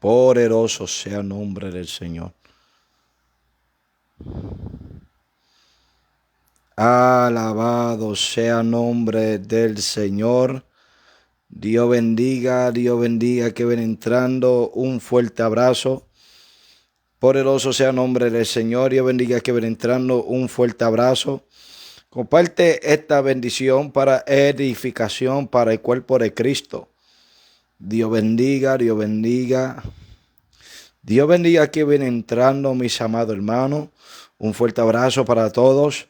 Poderoso sea el nombre del Señor. Alabado sea el nombre del Señor. Dios bendiga, que ven entrando. Un fuerte abrazo. Poderoso sea el nombre del Señor. Dios bendiga, que ven entrando. Un fuerte abrazo. Comparte esta bendición para edificación para el cuerpo de Cristo. Dios bendiga, Dios bendiga. Dios bendiga que ven entrando, mis amados hermanos. Un fuerte abrazo para todos.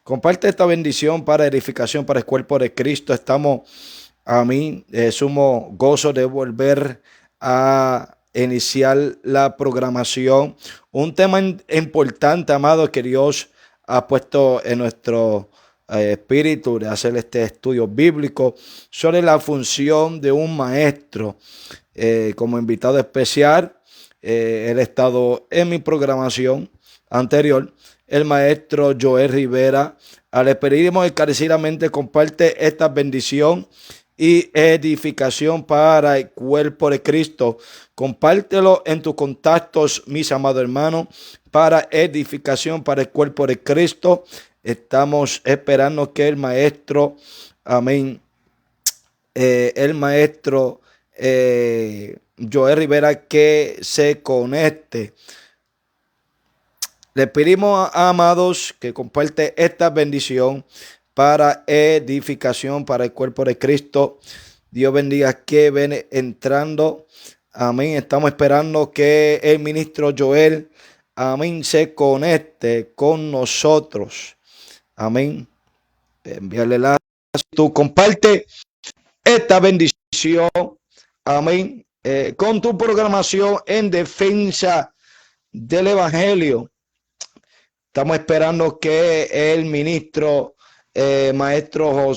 Comparte esta bendición para edificación para el cuerpo de Cristo. Estamos a mí, sumo gozo de volver a iniciar la programación. Un tema importante, amado, que Dios ha puesto en nuestro espíritu de hacer este estudio bíblico sobre la función de un maestro. Como invitado especial, él ha estado en mi programación anterior, el maestro Joel Rivera. Le pedimos encarecidamente comparte esta bendición y edificación para el cuerpo de Cristo. Compártelo en tus contactos, mis amados hermanos, para edificación para el cuerpo de Cristo. Estamos esperando que el maestro, amén, el maestro Joel Rivera, que se conecte. Le pedimos, amados, que comparte esta bendición para edificación para el cuerpo de Cristo. Dios bendiga que ven entrando. Amén. Estamos esperando que el ministro Joel, amén, se conecte con nosotros. Amén. Enviarle la. Tú comparte esta bendición. Amén. Con tu programación en defensa del evangelio. Estamos esperando que el ministro maestro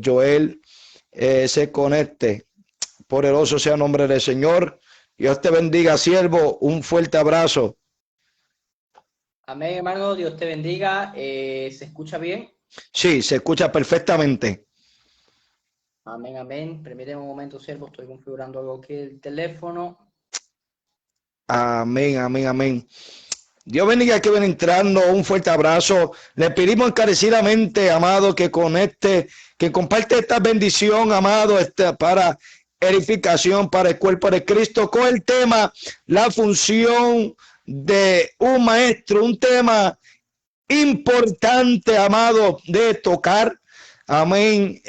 Joel se conecte. Poderoso sea el nombre del Señor. Dios te bendiga, siervo. Un fuerte abrazo. Amén, hermano. Dios te bendiga. ¿Se escucha bien? Sí, se escucha perfectamente. Amén, amén. Permíteme un momento, siervo. Estoy configurando algo aquí el teléfono. Amén, amén, amén. Dios bendiga que ven entrando. Un fuerte abrazo. Le pedimos encarecidamente, amado, que conecte, que comparte esta bendición, amado, para edificación para el cuerpo de Cristo, con el tema, la función de un maestro, un tema importante, amado, de tocar. Amén.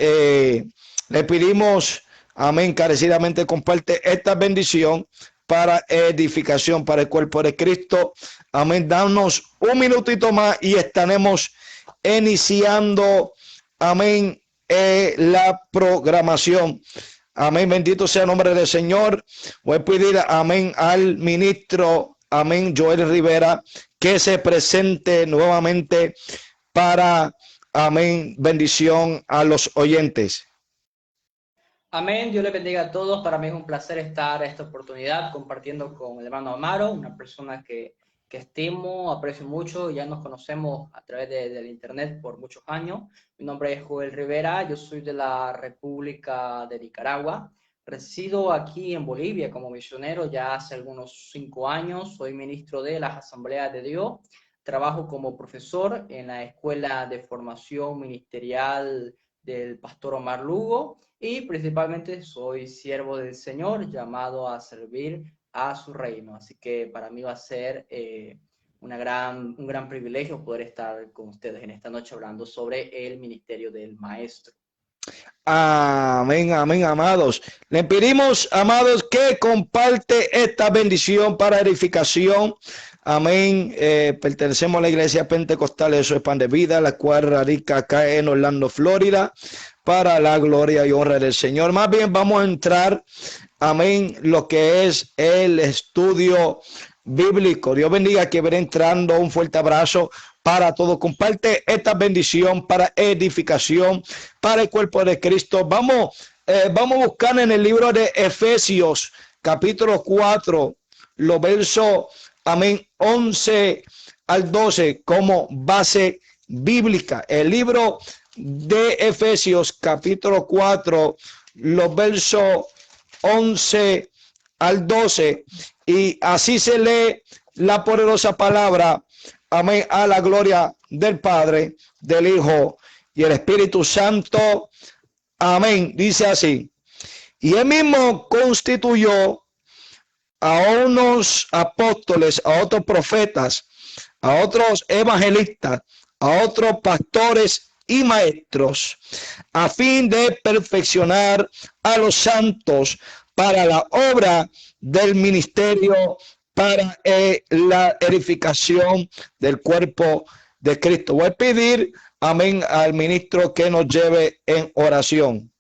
Le pedimos, amén, encarecidamente comparte esta bendición para edificación para el cuerpo de Cristo. Amén. Danos un minutito más y estaremos iniciando, amén, la programación. Amén. Bendito sea el nombre del Señor. Voy a pedir, amén, al ministro, amén, Joel Rivera, que se presente nuevamente para, amén, bendición a los oyentes. Amén, Dios le bendiga a todos. Para mí es un placer estar en esta oportunidad compartiendo con el hermano Amaro, una persona que estimo, aprecio mucho. Ya nos conocemos a través del internet por muchos años. Mi nombre es Joel Rivera, yo soy de la República de Nicaragua. Resido aquí en Bolivia como misionero ya hace algunos 5 años. Soy ministro de las Asambleas de Dios. Trabajo como profesor en la Escuela de Formación Ministerial del Pastor Omar Lugo. Y principalmente soy siervo del Señor llamado a servir a su reino. Así que para mí va a ser un gran privilegio poder estar con ustedes en esta noche hablando sobre el ministerio del maestro. Amén, amén, amados. Le pedimos, amados, que comparte esta bendición para edificación. Amén. Pertenecemos a la iglesia pentecostal de Eso es Pan de Vida, la cual radica acá en Orlando, Florida, para la gloria y honra del Señor. Más bien vamos a entrar, amén, lo que es el estudio bíblico. Dios bendiga que veré entrando. Un fuerte abrazo para todos. Comparte esta bendición para edificación para el cuerpo de Cristo. Vamos a buscar en el libro de Efesios, capítulo 4, los versos, amén, 11 al 12 como base bíblica. El libro de Efesios, capítulo 4, los versos 11 al 12, y así se lee la poderosa palabra. Amén, a la gloria del Padre, del Hijo y el Espíritu Santo. Amén. Dice así: y él mismo constituyó a unos apóstoles, a otros profetas, a otros evangelistas, a otros pastores y maestros, a fin de perfeccionar a los santos para la obra del ministerio, para la edificación del cuerpo de Cristo. Voy a pedir, amén, al ministro que nos lleve en oración.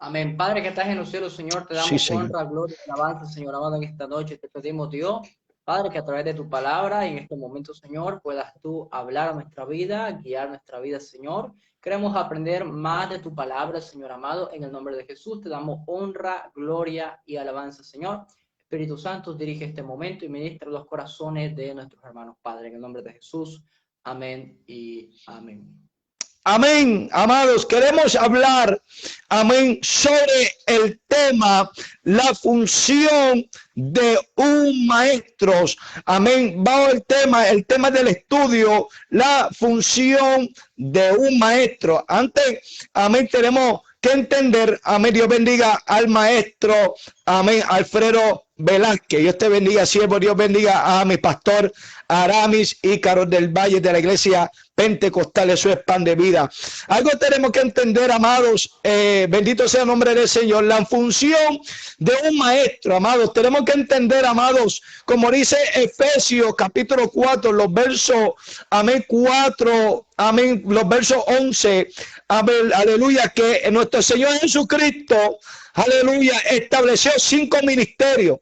Amén. Padre que estás en los cielos, Señor, te Sí, damos Señor. honra, gloria y alabanza, Señor amado, en esta noche. Te pedimos, Dios, Padre, que a través de tu palabra y en este momento, Señor, puedas tú hablar a nuestra vida, guiar nuestra vida, Señor. Queremos aprender más de tu palabra, Señor amado. En el nombre de Jesús te damos honra, gloria y alabanza, Señor. Espíritu Santo, dirige este momento y ministra los corazones de nuestros hermanos, Padre, en el nombre de Jesús. Amén y amén. Amén, amados, queremos hablar, amén, sobre el tema, la función de un maestro. Amén, bajo el tema del estudio, la función de un maestro. Antes, amén, tenemos que entender, amén, Dios bendiga al maestro, amén, Alfredo Velázquez. Dios te bendiga, siervo. Dios bendiga a mi pastor Aramis Ícaros del Valle de la iglesia Pentecostal. Eso es pan de vida. Algo tenemos que entender, amados, bendito sea el nombre del Señor, la función de un maestro, amados. Tenemos que entender, amados, como dice Efesios capítulo 4, los versos, amén, 4, amén, los versos 11, amén, aleluya, que nuestro Señor Jesucristo, aleluya, estableció 5 ministerios.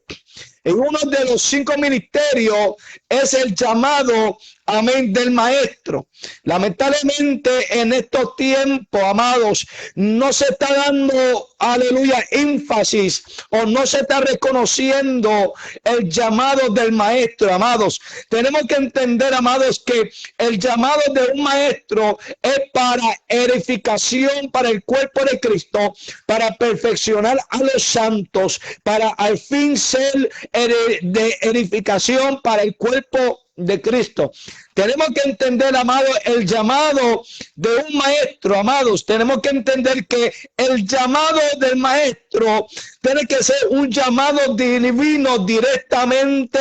En uno de los 5 ministerios es el llamado, amén, del maestro. Lamentablemente en estos tiempos, amados, no se está dando, aleluya, énfasis, o no se está reconociendo el llamado del maestro, amados. Tenemos que entender, amados, que el llamado de un maestro es para edificación, para el cuerpo de Cristo, para perfeccionar a los santos, para al fin ser de edificación para el cuerpo de Cristo. Tenemos que entender, amados, el llamado de un maestro, amados. Tenemos que entender que el llamado del maestro tiene que ser un llamado divino directamente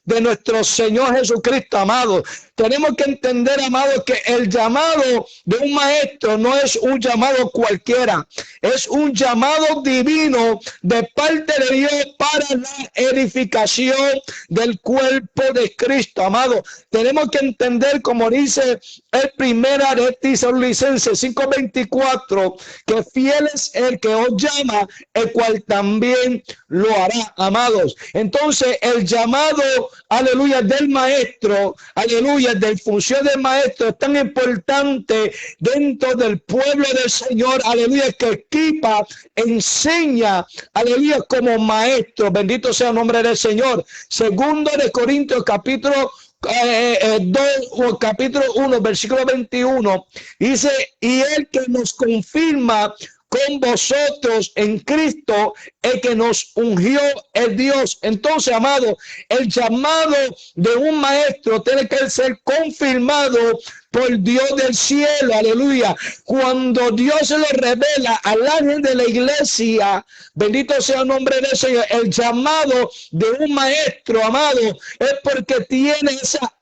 de nuestro Señor Jesucristo, amados. Tenemos que entender, amados, que el llamado de un maestro no es un llamado cualquiera, es un llamado divino de parte de Dios para la edificación del cuerpo de Cristo, amados. Tenemos que entender, como dice el primera de Tesalonicenses 5:24, que fiel es el que os llama, el cual también lo hará, amados. Entonces, el llamado, aleluya, del maestro, aleluya, de función del maestro es tan importante dentro del pueblo del Señor, aleluya, que equipa, enseña, aleluya, como maestro. Bendito sea el nombre del Señor. Segundo de Corintios capítulo 2, capítulo 1, versículo 21, dice: y el que nos confirma con vosotros en Cristo, el que nos ungió es Dios. Entonces, amado, el llamado de un maestro tiene que ser confirmado por Dios del cielo, aleluya. Cuando Dios se lo revela al ángel de la iglesia, bendito sea el nombre del Señor, el llamado de un maestro, amado, es porque tiene esa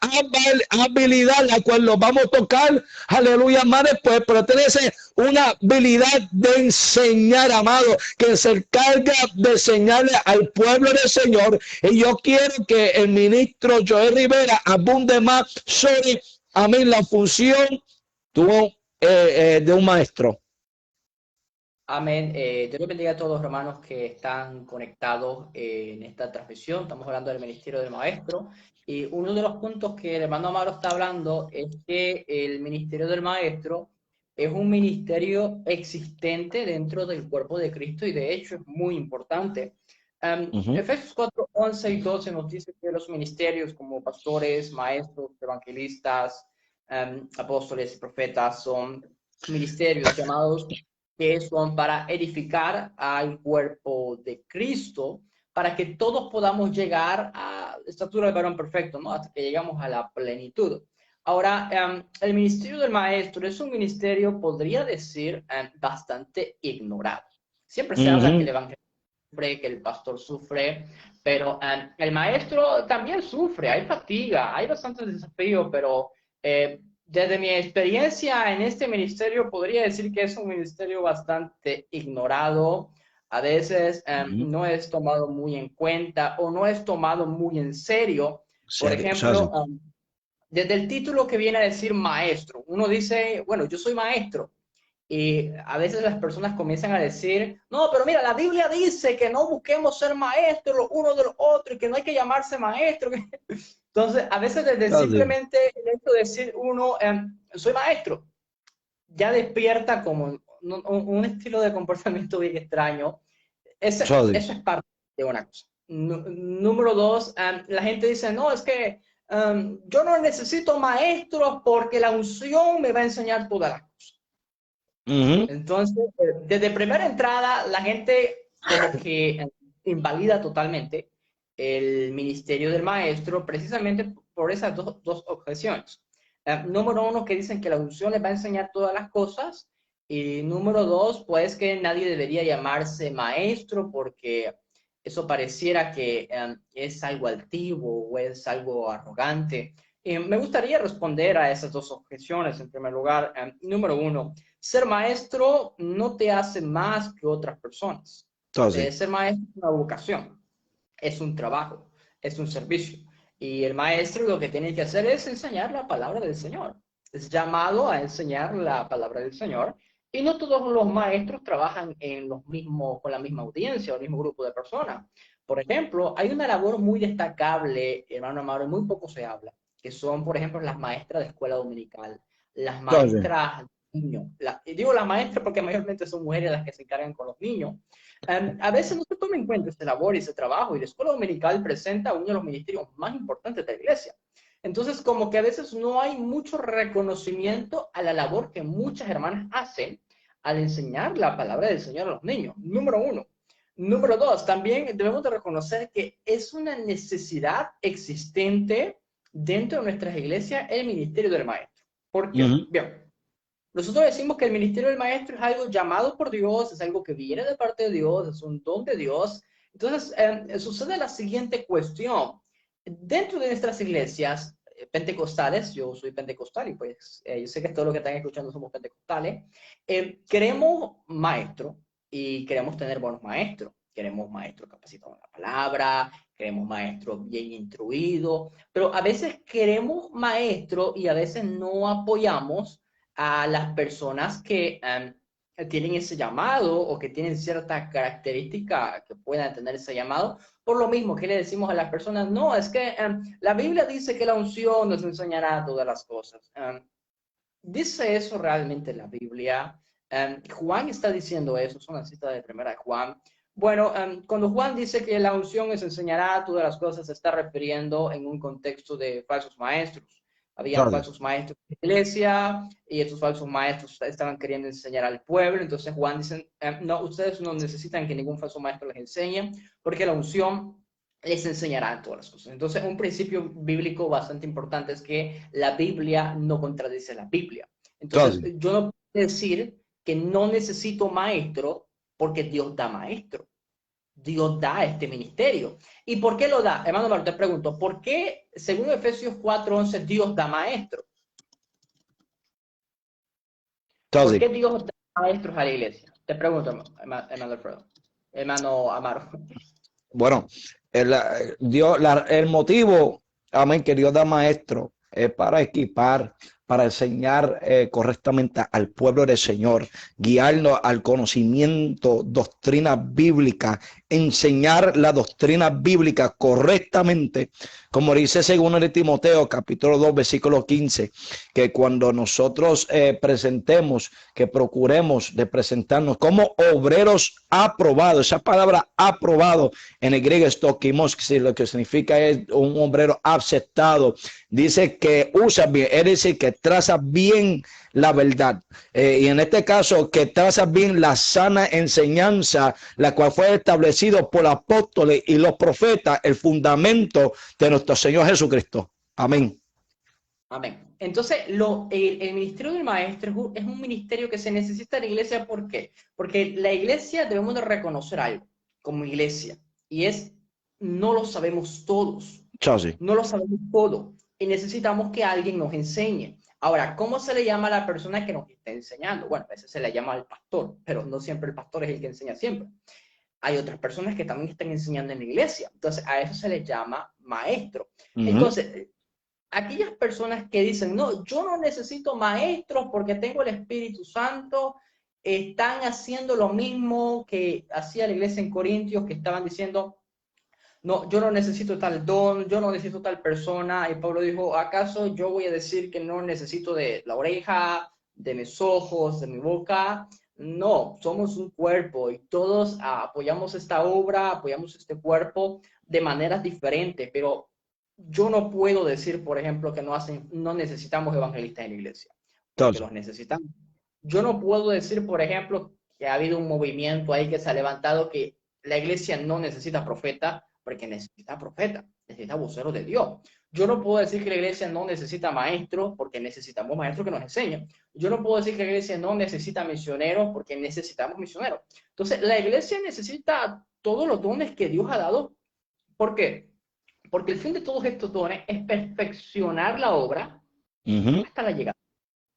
habilidad, la cual lo vamos a tocar, aleluya, más después, pero tiene una habilidad de enseñar, amado, que se encarga de enseñarle al pueblo del Señor. Y yo quiero que el ministro Joel Rivera abunde más sobre, amén, la función de un maestro. Amén. Dios les bendiga a todos los hermanos que están conectados en esta transmisión. Estamos hablando del ministerio del maestro. Y uno de los puntos que el hermano Amaro está hablando es que el ministerio del maestro es un ministerio existente dentro del cuerpo de Cristo y de hecho es muy importante. Efesios 4, 11 y 12 nos dice que los ministerios como pastores, maestros, evangelistas, apóstoles, profetas son ministerios llamados que son para edificar al cuerpo de Cristo, para que todos podamos llegar a la estatura del varón perfecto, ¿no? Hasta que llegamos a la plenitud. Ahora, el ministerio del maestro es un ministerio, podría decir, bastante ignorado. Siempre se habla que el evangelio sufre, que el pastor sufre, pero el maestro también sufre, hay fatiga, hay bastantes desafíos, pero desde mi experiencia en este ministerio podría decir que es un ministerio bastante ignorado. A veces no es tomado muy en cuenta o no es tomado muy en serio. Por ejemplo, desde el título que viene a decir maestro, uno dice, bueno, yo soy maestro. Y a veces las personas comienzan a decir, no, pero mira, la Biblia dice que no busquemos ser maestros los unos de los otros y que no hay que llamarse maestro. Entonces, a veces desde simplemente el hecho de decir uno, soy maestro, ya despierta como un estilo de comportamiento bien extraño. Eso es parte de una cosa. Número dos, la gente dice, no, es que yo no necesito maestros porque la unción me va a enseñar todas las cosas. Entonces, desde primera entrada, la gente como que invalida totalmente el ministerio del maestro precisamente por esas dos objeciones. Número uno, que dicen que la unción les va a enseñar todas las cosas. Y número dos, pues que nadie debería llamarse maestro porque eso pareciera que es algo altivo o es algo arrogante. Me gustaría responder a esas dos objeciones. En primer lugar, número uno, ser maestro no te hace más que otras personas. Ser maestro es una vocación, es un trabajo, es un servicio. Y el maestro lo que tiene que hacer es enseñar la palabra del Señor. Es llamado a enseñar la palabra del Señor. Y no todos los maestros trabajan con la misma audiencia o el mismo grupo de personas. Por ejemplo, hay una labor muy destacable, hermano Amaro, y muy poco se habla, que son, por ejemplo, las maestras de escuela dominical, las maestras niños. Digo las maestras porque mayormente son mujeres las que se encargan con los niños. A veces no se toma en cuenta ese labor y ese trabajo, y la escuela dominical presenta uno de los ministerios más importantes de la iglesia. Entonces, como que a veces no hay mucho reconocimiento a la labor que muchas hermanas hacen al enseñar la palabra del Señor a los niños. Número uno. Número dos, también debemos de reconocer que es una necesidad existente dentro de nuestras iglesias el ministerio del maestro. ¿Por qué? Bien, nosotros decimos que el ministerio del maestro es algo llamado por Dios, es algo que viene de parte de Dios, es un don de Dios. Entonces, sucede la siguiente cuestión. Dentro de nuestras iglesias pentecostales, yo soy pentecostal y pues yo sé que todos los que están escuchando somos pentecostales, queremos maestro y queremos tener buenos maestros. Queremos maestros capacitados en la palabra, queremos maestros bien instruidos, pero a veces queremos maestros y a veces no apoyamos a las personas que tienen ese llamado o que tienen cierta característica que puedan tener ese llamado. Por lo mismo que le decimos a las personas, no, es que la Biblia dice que la unción nos enseñará todas las cosas. ¿Dice eso realmente la Biblia? Juan está diciendo eso, es una cita de primera de Juan. Bueno, cuando Juan dice que la unción nos enseñará todas las cosas, se está refiriendo en un contexto de falsos maestros. Habían falsos maestros en la iglesia y estos falsos maestros estaban queriendo enseñar al pueblo. Entonces Juan dice, no, ustedes no necesitan que ningún falso maestro les enseñe porque la unción les enseñará todas las cosas. Entonces un principio bíblico bastante importante es que la Biblia no contradice la Biblia. Entonces yo no puedo decir que no necesito maestro porque Dios da maestro. Dios da este ministerio. ¿Y por qué lo da? Hermano Mario, te pregunto, ¿por qué, según Efesios 4:11, Dios da maestro? ¿Por qué Dios da maestros a la iglesia? Te pregunto, hermano Alfredo, hermano Amaro. Bueno, el motivo, amén, que Dios da maestro es para equipar, para enseñar correctamente al pueblo del Señor, guiarnos al conocimiento, doctrina bíblica, enseñar la doctrina bíblica correctamente, como dice según de Timoteo, capítulo 2, versículo 15, que cuando nosotros presentemos, que procuremos de presentarnos como obreros aprobados. Esa palabra aprobado en el griego es dokimos, lo que significa es un obrero aceptado. Dice que usa bien, es decir, que trazas bien la verdad. Y en este caso, que trazas bien la sana enseñanza, la cual fue establecido por los apóstoles y los profetas, el fundamento de nuestro Señor Jesucristo. Amén. Amén. Entonces, el ministerio del maestro es un ministerio que se necesita en la iglesia. ¿Por qué? Porque la iglesia debemos de reconocer algo como iglesia, y es, no lo sabemos todos, Chasi. no lo sabemos todo, y necesitamos que alguien nos enseñe. Ahora, ¿cómo se le llama a la persona que nos está enseñando? Bueno, a veces se le llama al pastor, pero no siempre el pastor es el que enseña siempre. Hay otras personas que también están enseñando en la iglesia, entonces a eso se les llama maestro. Entonces, aquellas personas que dicen, no, yo no necesito maestros porque tengo el Espíritu Santo, están haciendo lo mismo que hacía la iglesia en Corintios, que estaban diciendo, no, yo no necesito tal don, yo no necesito tal persona. Y Pablo dijo, ¿acaso yo voy a decir que no necesito de la oreja, de mis ojos, de mi boca? No, somos un cuerpo y todos apoyamos esta obra, apoyamos este cuerpo de maneras diferentes, pero yo no puedo decir, por ejemplo, que no necesitamos evangelistas en la iglesia, porque los necesitamos. Yo no puedo decir, por ejemplo, que ha habido un movimiento ahí que se ha levantado que la iglesia no necesita profeta, porque necesita profeta, necesita voceros de Dios. Yo no puedo decir que la iglesia no necesita maestros, porque necesitamos maestros que nos enseñen. Yo no puedo decir que la iglesia no necesita misioneros, porque necesitamos misioneros. Entonces, la iglesia necesita todos los dones que Dios ha dado. ¿Por qué? Porque el fin de todos estos dones es perfeccionar la obra hasta la llegada.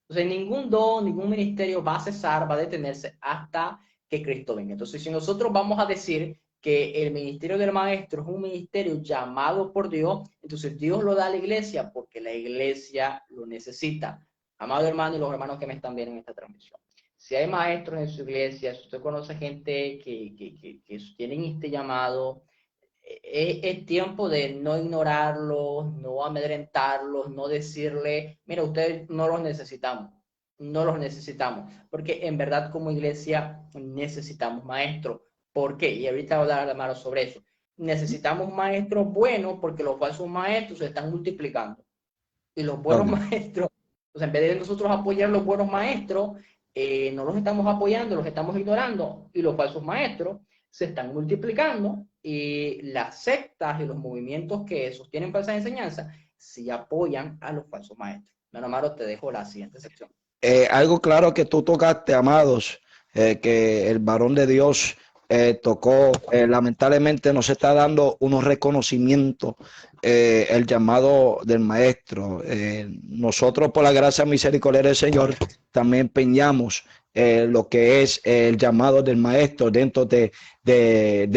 Entonces, ningún don, ningún ministerio va a cesar, va a detenerse hasta que Cristo venga. Entonces, si nosotros vamos a decir que el ministerio del maestro es un ministerio llamado por Dios, entonces Dios lo da a la iglesia porque la iglesia lo necesita. Amado hermano y los hermanos que me están viendo en esta transmisión, si hay maestros en su iglesia, si usted conoce gente que tienen este llamado, es tiempo de no ignorarlos, no amedrentarlos, no decirle, mira, ustedes no los necesitamos, no los necesitamos, porque en verdad como iglesia necesitamos maestros. ¿Por qué? Y ahorita voy a hablar sobre eso. Necesitamos maestros buenos porque los falsos maestros se están multiplicando. Y los buenos maestros, pues en vez de nosotros apoyar los buenos maestros, no los estamos apoyando, los estamos ignorando. Y los falsos maestros se están multiplicando, y las sectas y los movimientos que sostienen falsas enseñanzas sí apoyan a los falsos maestros. Bueno, Amaro, te dejo la siguiente sección. Algo claro que tú tocaste, amados, que el varón de Dios tocó, lamentablemente no se está dando unos reconocimientos, el llamado del maestro. Nosotros, por la gracia y misericordia del Señor, también empeñamos lo que es el llamado del maestro dentro de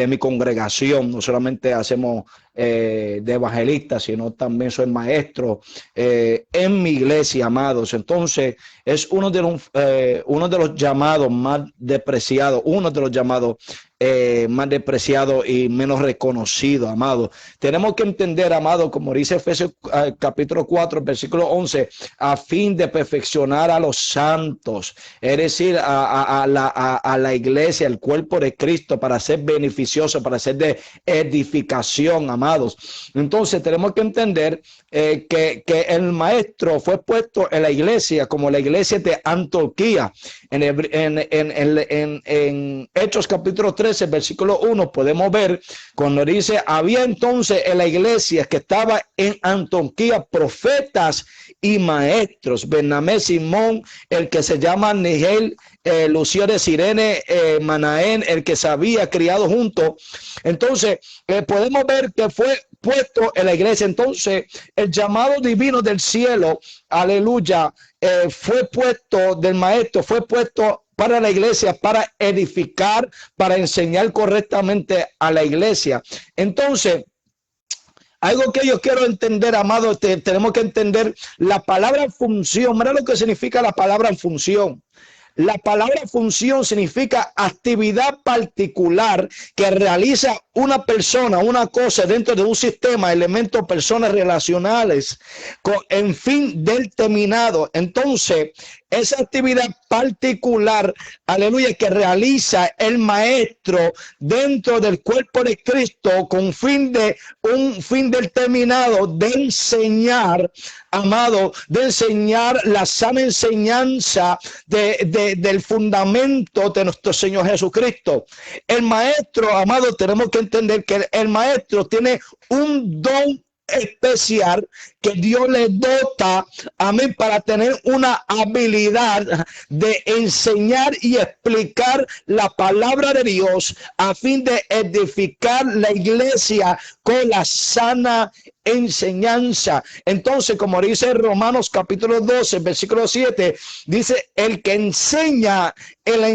mi congregación. No solamente hacemos de evangelista, sino también soy maestro en mi iglesia, amados. Entonces es uno de los llamados más despreciados, más despreciado y menos reconocido, amado. Tenemos que entender, amado, como dice Efesios capítulo 4, versículo 11, a fin de perfeccionar a los santos, es decir, a la iglesia, el cuerpo de Cristo, para ser beneficioso, para ser de edificación, amados. Entonces tenemos que entender que el maestro fue puesto en la iglesia, como la iglesia de Antioquía. En Hechos capítulo 13, versículo 1, podemos ver cuando dice, había entonces en la iglesia que estaba en Antioquía profetas y maestros, Bernabé, Simón, el que se llama Nigel, Lucio de Sirene, Manaén, el que se había criado junto. Entonces podemos ver que fue puesto en la iglesia. Entonces el llamado divino del cielo, aleluya, fue puesto del maestro, fue puesto para la iglesia, para edificar, para enseñar correctamente a la iglesia. Entonces, algo que yo quiero entender, amado, tenemos que entender la palabra función. Mira lo que significa la palabra función. La palabra función significa actividad particular que realiza una persona, una cosa dentro de un sistema, elementos, personas relacionales, en fin determinado. Entonces, esa actividad particular, aleluya, que realiza el maestro dentro del cuerpo de Cristo con un fin determinado de enseñar, amado, de enseñar la sana enseñanza del fundamento de nuestro Señor Jesucristo. El maestro, amado, tenemos que entender que el maestro tiene un don especial que Dios le dota a mí para tener una habilidad de enseñar y explicar la palabra de Dios a fin de edificar la iglesia con la sana enseñanza. Entonces, como dice Romanos capítulo 12, versículo 7, dice, el que enseña en la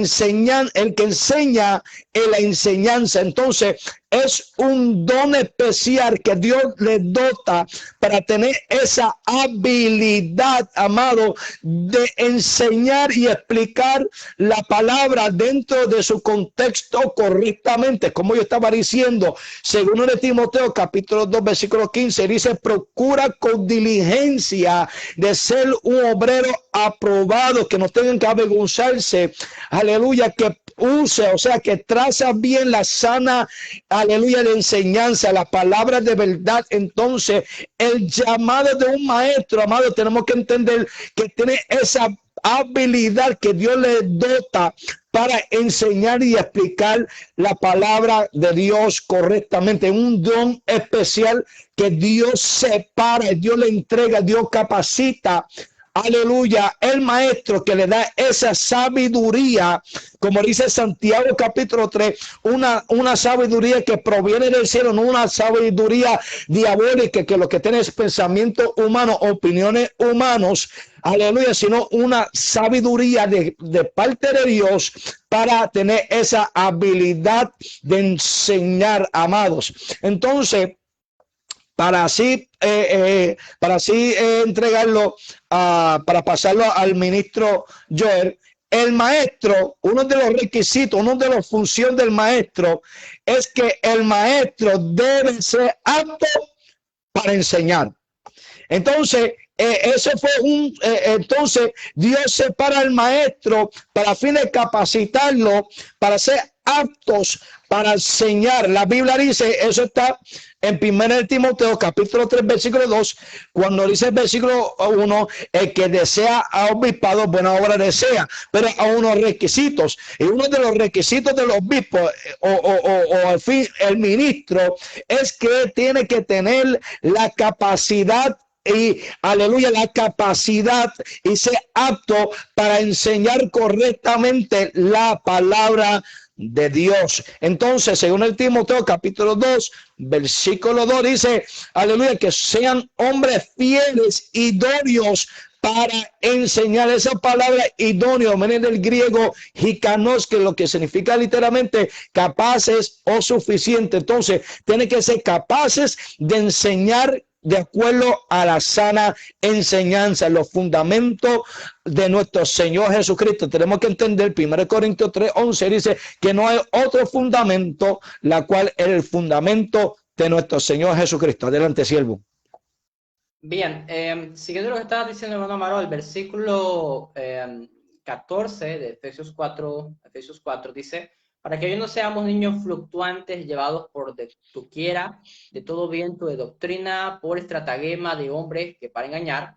enseñanza. Entonces, es un don especial que Dios le dota para tener esa habilidad, amado, de enseñar y explicar la palabra dentro de su contexto correctamente. Como yo estaba diciendo, según de Timoteo capítulo 2 versículo 15, dice, procura con diligencia de ser un obrero aprobado, que no tengan que avergonzarse, aleluya, que use, o sea, que traza bien la sana, aleluya, de enseñanza, la palabra de verdad. Entonces, el llamado de un maestro, amado, tenemos que entender que tiene esa habilidad que Dios le dota para enseñar y explicar la palabra de Dios correctamente. Un don especial que Dios separa, Dios le entrega, Dios capacita. Aleluya, el maestro que le da esa sabiduría, como dice Santiago capítulo 3, una sabiduría que proviene del cielo, no una sabiduría diabólica que lo que tiene es pensamiento humano, opiniones humanos, aleluya, sino una sabiduría de parte de Dios para tener esa habilidad de enseñar, amados. Entonces, para así entregarlo, para pasarlo al ministro Joel, el maestro, uno de los requisitos, uno de las funciones del maestro es que el maestro debe ser apto para enseñar. Entonces, ese fue entonces Dios separa al maestro para fin de capacitarlo para ser aptos para enseñar. La Biblia dice, eso está en 1 Timoteo capítulo 3 versículo 2, cuando dice el versículo 1, el que desea a obispado, buena obra desea, pero a unos requisitos. Y uno de los requisitos del obispo al fin el ministro es que tiene que tener la capacidad y aleluya, la capacidad y ser apto para enseñar correctamente la palabra de Dios. Entonces, según el Timoteo capítulo 2 versículo 2 dice, aleluya, que sean hombres fieles, idóneos para enseñar. Esa palabra idóneo viene del griego hikanos, que lo que significa literalmente capaces o suficiente. Entonces, tienen que ser capaces de enseñar de acuerdo a la sana enseñanza, los fundamentos de nuestro Señor Jesucristo. Tenemos que entender, 1 Corintios 3:11 dice que no hay otro fundamento, la cual es el fundamento de nuestro Señor Jesucristo. Adelante, siervo. Bien, siguiendo lo que estaba diciendo hermano Amaro, el versículo 14 de Efesios 4 dice, para que hoy no seamos niños fluctuantes llevados por doquiera de todo viento de doctrina, por estratagema de hombres que para engañar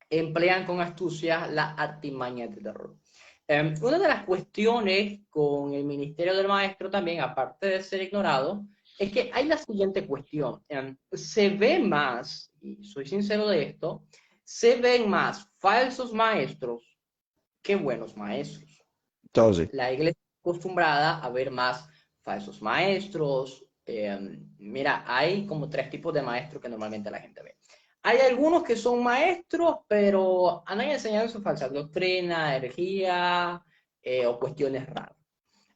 emplean con astucia la artimaña del error. Una de las cuestiones con el ministerio del maestro también, aparte de ser ignorado, es que hay la siguiente cuestión. Se ve más, y soy sincero de esto, se ven más falsos maestros que buenos maestros. Entonces, la iglesia acostumbrada a ver más falsos maestros. Mira, hay como 3 tipos de maestros que normalmente la gente ve. Hay algunos que son maestros, pero andan enseñando su falsa doctrina, herejía o cuestiones raras.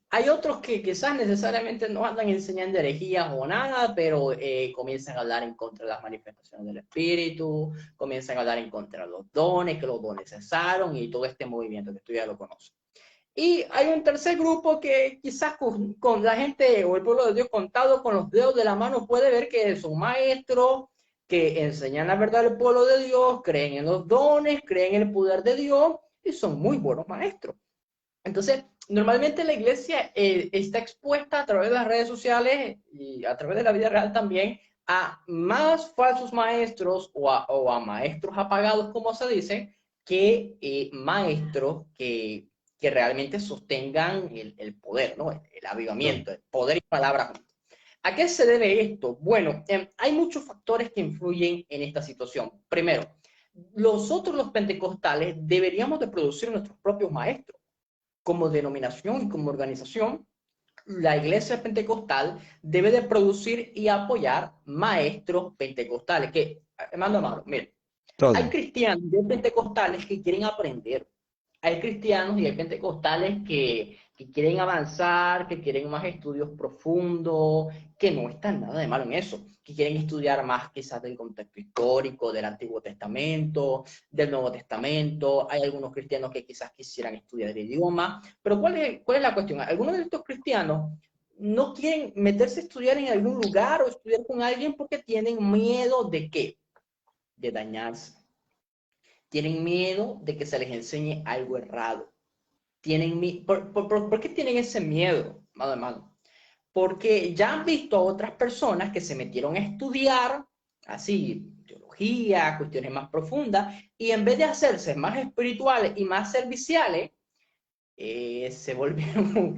Hay otros que quizás necesariamente no andan enseñando herejías o nada, pero comienzan a hablar en contra de las manifestaciones del Espíritu, comienzan a hablar en contra de los dones, que los dones cesaron y todo este movimiento que tú ya lo conoces. Y hay un tercer grupo que quizás con la gente o el pueblo de Dios contado con los dedos de la mano puede ver que son maestros, que enseñan la verdad al pueblo de Dios, creen en los dones, creen en el poder de Dios, y son muy buenos maestros. Entonces, normalmente la iglesia está expuesta a través de las redes sociales y a través de la vida real también a más falsos maestros o a maestros apagados, como se dice, que maestros que realmente sostengan el poder, ¿no? El avivamiento, el poder y palabra. ¿A qué se debe esto? Bueno, hay muchos factores que influyen en esta situación. Primero, nosotros los pentecostales deberíamos de producir nuestros propios maestros como denominación y como organización. La iglesia pentecostal debe de producir y apoyar maestros pentecostales. Que, hermano Amaro, mire, hay Entonces, cristianos y hay pentecostales que quieren aprender. Hay cristianos y hay pentecostales que quieren avanzar, que quieren más estudios profundos, que no está nada de malo en eso, que quieren estudiar más quizás del contexto histórico, del Antiguo Testamento, del Nuevo Testamento. Hay algunos cristianos que quizás quisieran estudiar el idioma, pero ¿cuál es la cuestión? Algunos de estos cristianos no quieren meterse a estudiar en algún lugar o estudiar con alguien porque tienen miedo de ¿qué? De dañarse. Tienen miedo de que se les enseñe algo errado. ¿Por qué tienen ese miedo, hermano? Porque ya han visto a otras personas que se metieron a estudiar, así, teología, cuestiones más profundas, y en vez de hacerse más espirituales y más serviciales, se volvieron,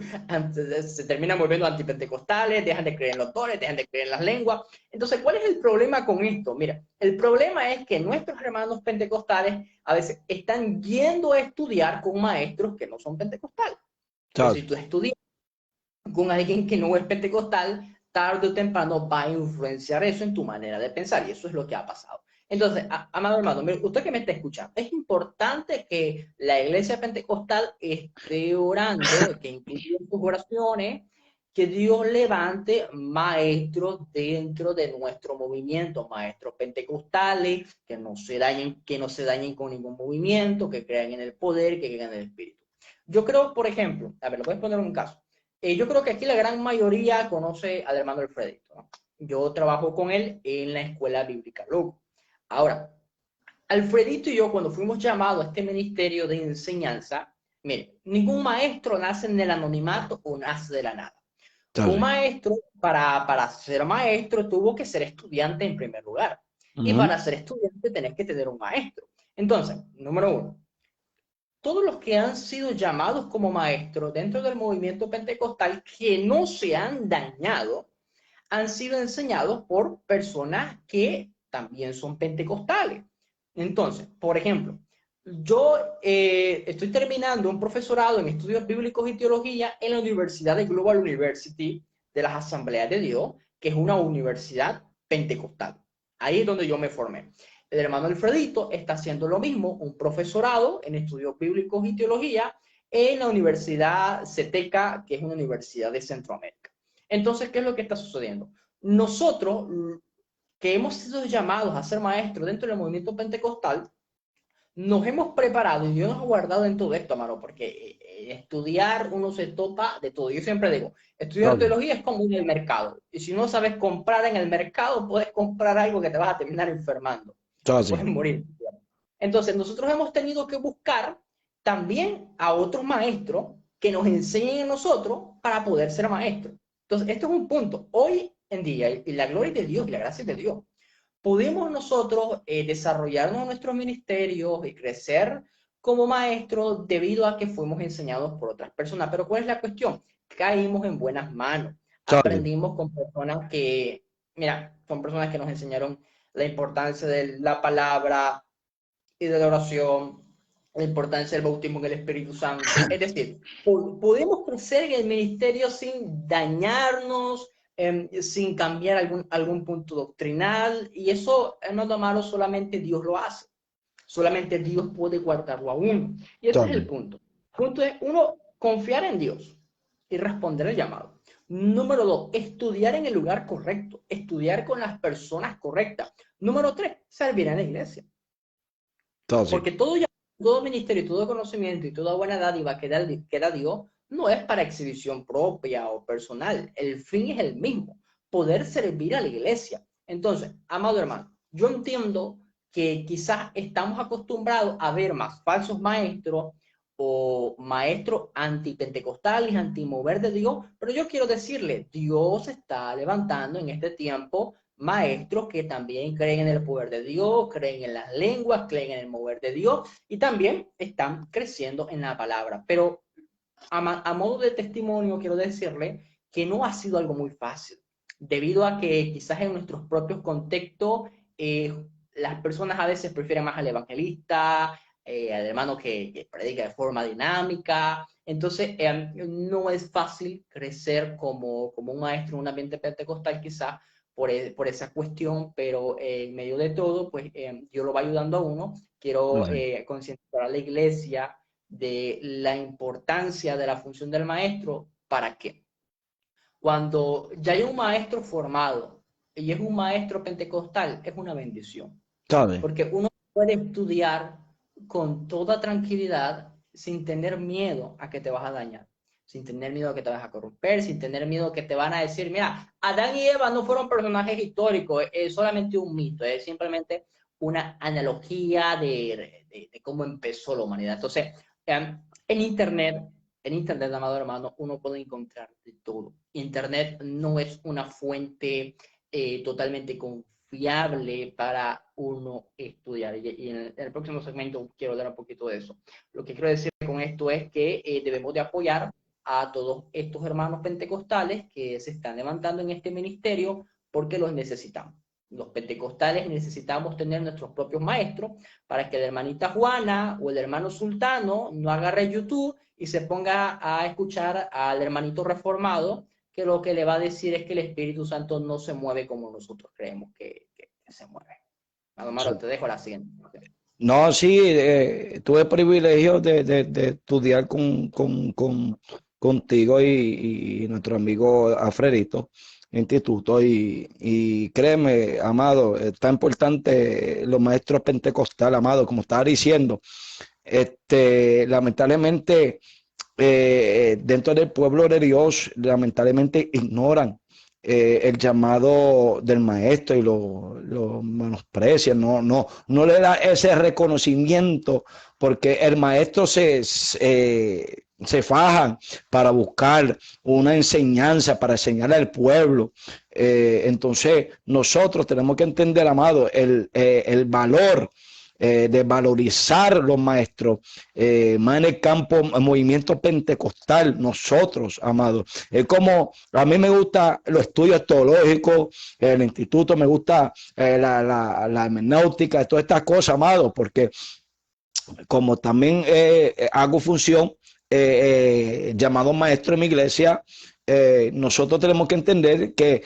se terminan volviendo antipentecostales, dejan de creer en los dones, dejan de creer en las lenguas. Entonces, ¿cuál es el problema con esto? Mira, el problema es que nuestros hermanos pentecostales a veces están yendo a estudiar con maestros que no son pentecostales. Entonces, si tú estudias con alguien que no es pentecostal, tarde o temprano va a influenciar eso en tu manera de pensar, y eso es lo que ha pasado. Entonces, amado hermano, usted que me está escuchando, es importante que la iglesia pentecostal esté orando, que incluya en sus oraciones, que Dios levante maestros dentro de nuestro movimiento, maestros pentecostales, que no se dañen con ningún movimiento, que crean en el poder, que crean en el Espíritu. Yo creo, por ejemplo, a ver, lo voy a poner un caso. Yo creo que aquí la gran mayoría conoce al hermano Alfredito, ¿no? Yo trabajo con él en la escuela bíblica Lugo. Ahora, Alfredito y yo, cuando fuimos llamados a este ministerio de enseñanza, mire, ningún maestro nace en el anonimato o nace de la nada. Un entonces. maestro, para ser maestro, tuvo que ser estudiante en primer lugar. Y Ujú. para ser estudiante tenés que tener un maestro. Entonces, número uno, todos los que han sido llamados como maestros dentro del movimiento pentecostal que no se han dañado, han sido enseñados por personas que también son pentecostales. Entonces, por ejemplo, yo estoy terminando un profesorado en estudios bíblicos y teología en la Universidad de Global University de las Asambleas de Dios, que es una universidad pentecostal. Ahí es donde yo me formé. El hermano Alfredito está haciendo lo mismo, un profesorado en estudios bíblicos y teología en la Universidad CETECA, que es una universidad de Centroamérica. Entonces, ¿qué es lo que está sucediendo? Nosotros, que hemos sido llamados a ser maestros dentro del movimiento pentecostal, nos hemos preparado y Dios nos ha guardado en todo esto, hermano, porque estudiar uno se topa de todo. Yo siempre digo, estudiar Entonces, teología es como ir al mercado. Y si no sabes comprar en el mercado, puedes comprar algo que te vas a terminar enfermando. Te puedes entonces, morir. Entonces, nosotros hemos tenido que buscar también a otros maestros que nos enseñen a nosotros para poder ser maestros. Entonces, esto es un punto. Hoy en día, y la gloria de Dios y la gracia de Dios, pudimos nosotros desarrollarnos en nuestros ministerios y crecer como maestros debido a que fuimos enseñados por otras personas. Pero ¿cuál es la cuestión? Caímos en buenas manos. entonces. Aprendimos con personas que, mira, son personas que nos enseñaron la importancia de la palabra y de la oración, la importancia del bautismo en el Espíritu Santo. Es decir, podemos crecer en el ministerio sin dañarnos, sin cambiar algún punto doctrinal, y eso, hermano Amaro, solamente Dios lo hace. Solamente Dios puede guardarlo a uno. Y ese es el Entonces, punto. El punto es, uno, confiar en Dios y responder el llamado. Número dos, estudiar en el lugar correcto, estudiar con las personas correctas. Número tres, servir en la iglesia. entonces, Porque todo ministerio, todo conocimiento y toda buena dádiva que da Dios no es para exhibición propia o personal. El fin es el mismo, poder servir a la iglesia. Entonces, amado hermano, yo entiendo que quizás estamos acostumbrados a ver más falsos maestros o maestros antipentecostales, antimover de Dios, pero yo quiero decirle, Dios está levantando en este tiempo maestros que también creen en el poder de Dios, creen en las lenguas, creen en el mover de Dios y también están creciendo en la palabra. Pero a modo de testimonio quiero decirle que no ha sido algo muy fácil, debido a que quizás en nuestros propios contextos las personas a veces prefieren más al evangelista, al hermano que predica de forma dinámica. Entonces, no es fácil crecer como un maestro en un ambiente pentecostal, quizás por esa cuestión, pero en medio de todo, pues Dios lo va ayudando a uno. Quiero Sí. concientizar a la iglesia de la importancia de la función del maestro. ¿Para qué? Cuando ya hay un maestro formado y es un maestro pentecostal, es una bendición, ¿Sabe? porque uno puede estudiar con toda tranquilidad sin tener miedo a que te vas a dañar, sin tener miedo a que te vas a corromper, sin tener miedo a que te van a decir, mira, Adán y Eva no fueron personajes históricos, es solamente un mito, es simplemente una analogía de cómo empezó la humanidad. Entonces, en Internet, amado hermano, uno puede encontrar de todo. Internet no es una fuente totalmente confiable para uno estudiar. Y en el próximo segmento quiero hablar un poquito de eso. Lo que quiero decir con esto es que debemos de apoyar a todos estos hermanos pentecostales que se están levantando en este ministerio porque los necesitamos. Los pentecostales necesitamos tener nuestros propios maestros para que la hermanita Juana o el hermano Sultano no agarre YouTube y se ponga a escuchar al hermanito reformado, que lo que le va a decir es que el Espíritu Santo no se mueve como nosotros creemos que se mueve. Amaro, Sí. te dejo la siguiente. No, sí, tuve el privilegio de estudiar contigo y nuestro amigo Alfredito instituto y créeme, amado, está importante los maestros pentecostales, amado, como estaba diciendo, lamentablemente dentro del pueblo de Dios, lamentablemente ignoran el llamado del maestro y lo menosprecian, no le da ese reconocimiento porque el maestro se fajan para buscar una enseñanza, para enseñar al pueblo. Entonces nosotros tenemos que entender, amado, el valor de valorizar los maestros, más en el campo, el movimiento pentecostal, nosotros, amados. Es como, a mí me gusta los estudios teológicos, el instituto, me gusta la hermenéutica, todas estas cosas, amados, porque como también hago función llamado maestro en mi iglesia, nosotros tenemos que entender que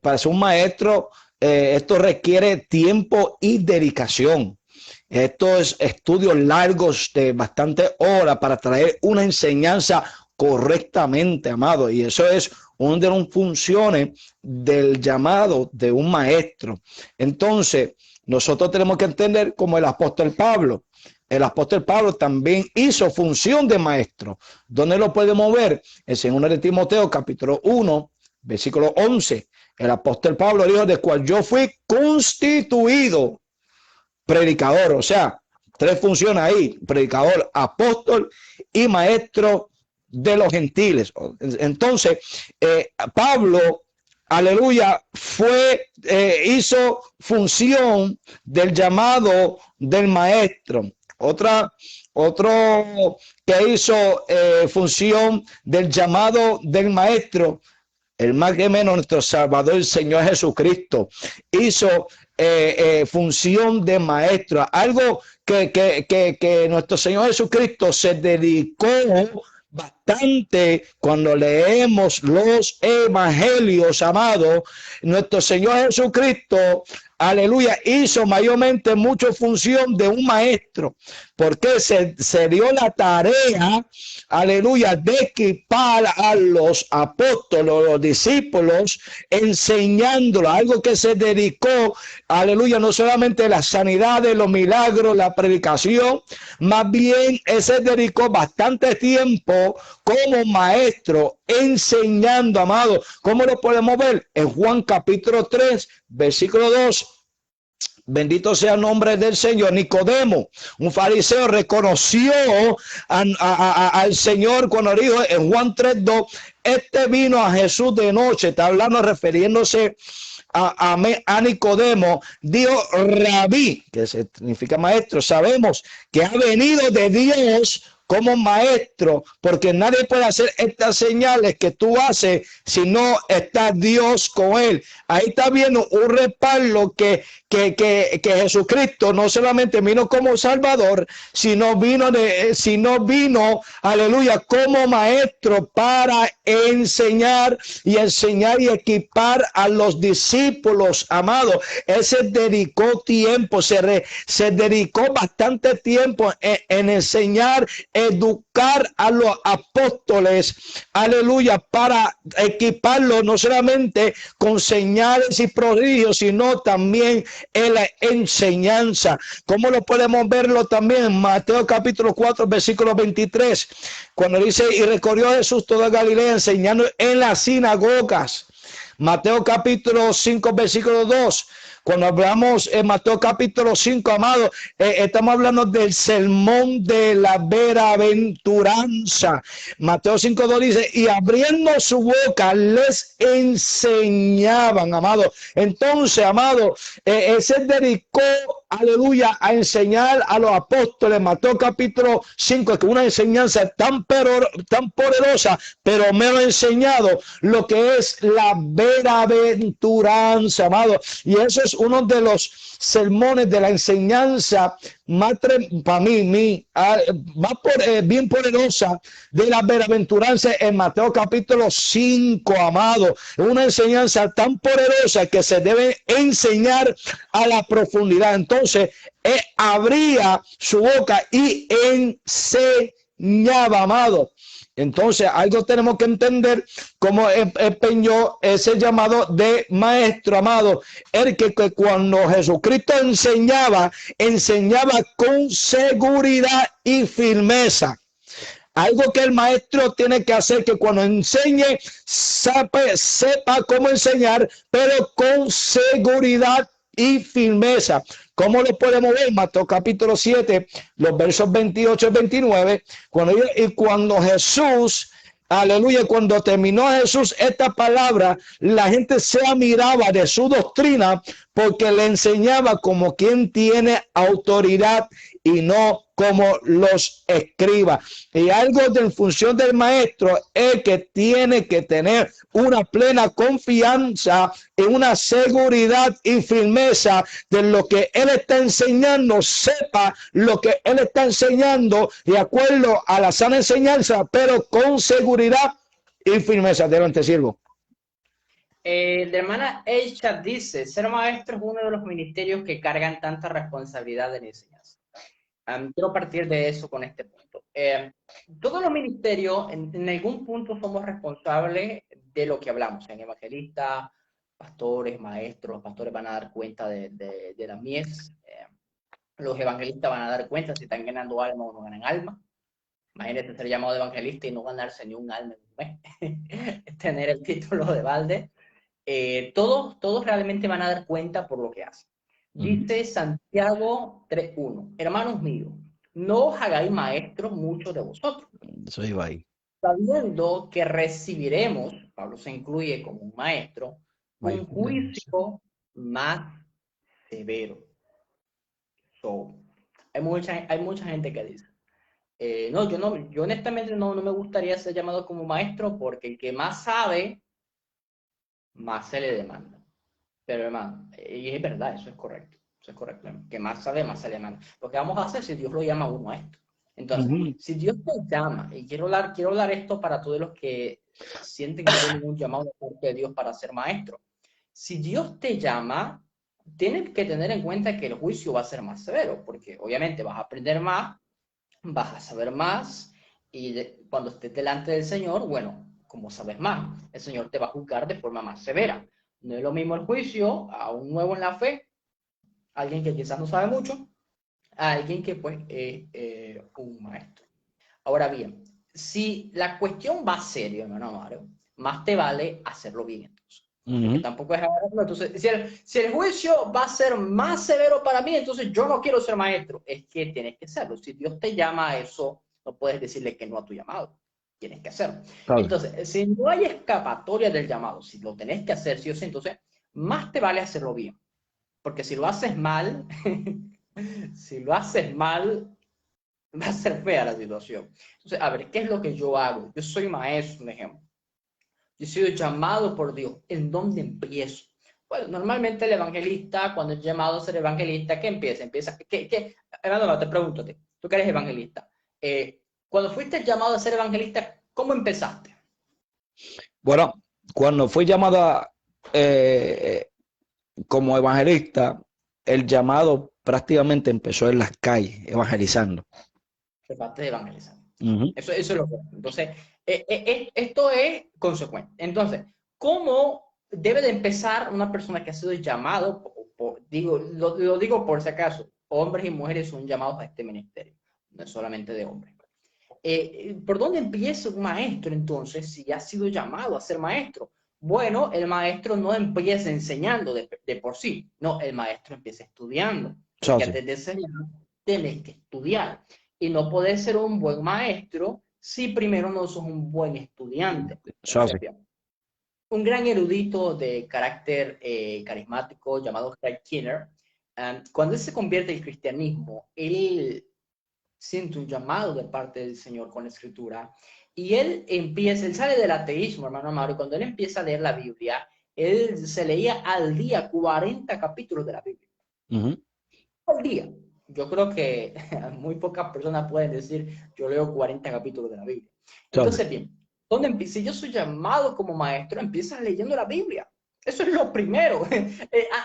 para ser un maestro, esto requiere tiempo y dedicación. Estos estudios largos de bastantes horas para traer una enseñanza correctamente, amado. Y eso es una de las funciones del llamado de un maestro. Entonces, nosotros tenemos que entender como el apóstol Pablo. El apóstol Pablo también hizo función de maestro. ¿Dónde lo podemos ver? En 2 de Timoteo, capítulo 1, versículo 11. El apóstol Pablo dijo, de cual yo fui constituido predicador, o sea, tres funciones ahí, predicador, apóstol y maestro de los gentiles. Entonces, Pablo, aleluya, hizo función del llamado del maestro. Otro que hizo función del llamado del maestro, el más que menos nuestro Salvador, el Señor Jesucristo, hizo función de maestro, algo que nuestro Señor Jesucristo se dedicó bastante cuando leemos los evangelios, amados. Nuestro Señor Jesucristo, aleluya, hizo mayormente mucha función de un maestro, porque se dio la tarea, aleluya, de equipar a los apóstoles, los discípulos, enseñándolos, algo que se dedicó, aleluya, no solamente la sanidad, los milagros, la predicación, más bien se dedicó bastante tiempo como maestro, enseñando, amado. ¿Cómo lo podemos ver? En Juan capítulo 3, versículo 2. Bendito sea el nombre del Señor. Nicodemo, un fariseo, reconoció al Señor cuando dijo en Juan 3:2, este vino a Jesús de noche. Está hablando, refiriéndose a Nicodemo. Dijo rabí, que significa maestro. Sabemos que ha venido de Dios como maestro, porque nadie puede hacer estas señales que tú haces si no está Dios con él. Ahí está viendo un respaldo que Jesucristo no solamente vino como Salvador, sino vino, aleluya, como maestro para enseñar y equipar a los discípulos, amados. Él se dedicó tiempo, se dedicó bastante tiempo en enseñar, educar a los apóstoles, aleluya, para equiparlos no solamente con señales y prodigios, sino también en la enseñanza. ¿Cómo lo podemos verlo también en Mateo capítulo 4, versículo 23? Cuando dice, y recorrió Jesús toda Galilea enseñando en las sinagogas. Mateo capítulo 5, versículo 2. Cuando hablamos en Mateo capítulo 5, amado, estamos hablando del sermón de la bienaventuranza. Mateo 5:2 dice, y abriendo su boca les enseñaban, amado. Entonces, amado, él se dedicó, aleluya, a enseñar a los apóstoles. Mateo capítulo 5, que una enseñanza tan poderosa, pero me lo ha enseñado lo que es la bienaventuranza, amado. Y eso es uno de los sermones de la enseñanza más, para mí, bien poderosa de la bienaventuranza en Mateo capítulo 5, amado. Una enseñanza tan poderosa que se debe enseñar a la profundidad. Entonces, abría su boca y enseñaba, amado. Entonces, algo tenemos que entender cómo empeñó ese llamado de maestro, amado. El que cuando Jesucristo enseñaba con seguridad y firmeza. Algo que el maestro tiene que hacer, que cuando enseñe, sepa cómo enseñar, pero con seguridad y firmeza. ¿Cómo lo podemos ver? Mateo capítulo 7, los versos 28 y 29. Cuando Jesús, aleluya, cuando terminó Jesús esta palabra, la gente se admiraba de su doctrina porque le enseñaba como quien tiene autoridad y no como los escribas. Y algo de función del maestro es que tiene que tener una plena confianza y una seguridad y firmeza de lo que él está enseñando, sepa lo que él está enseñando de acuerdo a la sana enseñanza, pero con seguridad y firmeza. Adelante, siervo. La hermana Eisha dice, ser maestro es uno de los ministerios que cargan tanta responsabilidad en enseñanza. Quiero partir de eso con este punto. Todos los ministerios, en algún punto, somos responsables de lo que hablamos. En evangelistas, pastores, maestros, los pastores van a dar cuenta de la mies. Los evangelistas van a dar cuenta si están ganando alma o no ganan alma. Imagínate ser llamado de evangelista y no ganarse ni un alma en un mes. Tener el título de balde. Todos realmente van a dar cuenta por lo que hacen. Dice Santiago 3:1, hermanos míos, no os hagáis maestros muchos de vosotros, Soy ahí. sabiendo que recibiremos, Pablo se incluye como un maestro, un juicio más severo. Hay mucha gente que dice, no, yo honestamente no me gustaría ser llamado como maestro porque el que más sabe, más se le demanda. Pero hermano, y es verdad, eso es correcto. Eso es correcto. Que más sabe, más se le demanda. Lo que vamos a hacer si Dios lo llama a uno a esto. Entonces, si Dios te llama, y quiero hablar esto para todos los que sienten que no hay ningún llamado de parte de Dios para ser maestro. Si Dios te llama, tienes que tener en cuenta que el juicio va a ser más severo, porque obviamente vas a aprender más, vas a saber más, y cuando estés delante del Señor, bueno, como sabes más, el Señor te va a juzgar de forma más severa. No es lo mismo el juicio a un nuevo en la fe, alguien que quizás no sabe mucho, a alguien que pues es un maestro. Ahora bien, si la cuestión va serio, hermano Amaro, más te vale hacerlo bien entonces. porque Ujú. tampoco es agarrarlo. Entonces, si el juicio va a ser más severo para mí, entonces yo no quiero ser maestro. Es que tienes que serlo. Si Dios te llama a eso, no puedes decirle que no a tu llamado. Tienes que hacerlo. Claro. Entonces, si no hay escapatoria del llamado, si lo tenés que hacer sí o sí, entonces más te vale hacerlo bien. Porque si lo haces mal, si lo haces mal, va a ser fea la situación. Entonces, a ver, ¿qué es lo que yo hago? Yo soy maestro, un ejemplo. Yo he sido llamado por Dios. ¿En dónde empiezo? Bueno, normalmente el evangelista, cuando es llamado a ser evangelista, ¿qué empieza? Hermano, te pregunto, tú que eres evangelista, cuando fuiste llamado a ser evangelista, ¿cómo empezaste? Bueno, cuando fui llamado eh, como evangelista, el llamado prácticamente empezó en las calles, evangelizando. Empezaste de evangelizar. Ujú. Eso es lo que. Entonces, esto es consecuente. Entonces, ¿cómo debe de empezar una persona que ha sido llamado? Digo, lo digo por si acaso, hombres y mujeres son llamados a este ministerio, no es solamente de hombres. ¿Por dónde empieza un maestro entonces si ha sido llamado a ser maestro? Bueno, el maestro no empieza enseñando de por sí, no, el maestro empieza estudiando, So, porque sí, antes de enseñar tenés que estudiar y no podés ser un buen maestro si primero no sos un buen estudiante. so, sí. Entonces, bien, un gran erudito de carácter carismático llamado Craig Kinner, cuando él se convierte al cristianismo, él siente un llamado de parte del Señor con la escritura. Y él sale del ateísmo, hermano Amaro, y cuando él empieza a leer la Biblia, él se leía al día 40 capítulos de la Biblia. Ujú. Al día. Yo creo que muy pocas personas pueden decir, yo leo 40 capítulos de la Biblia. So, sí. Entonces, bien, ¿dónde empieza? Si yo soy llamado como maestro, empieza leyendo la Biblia. Eso es lo primero.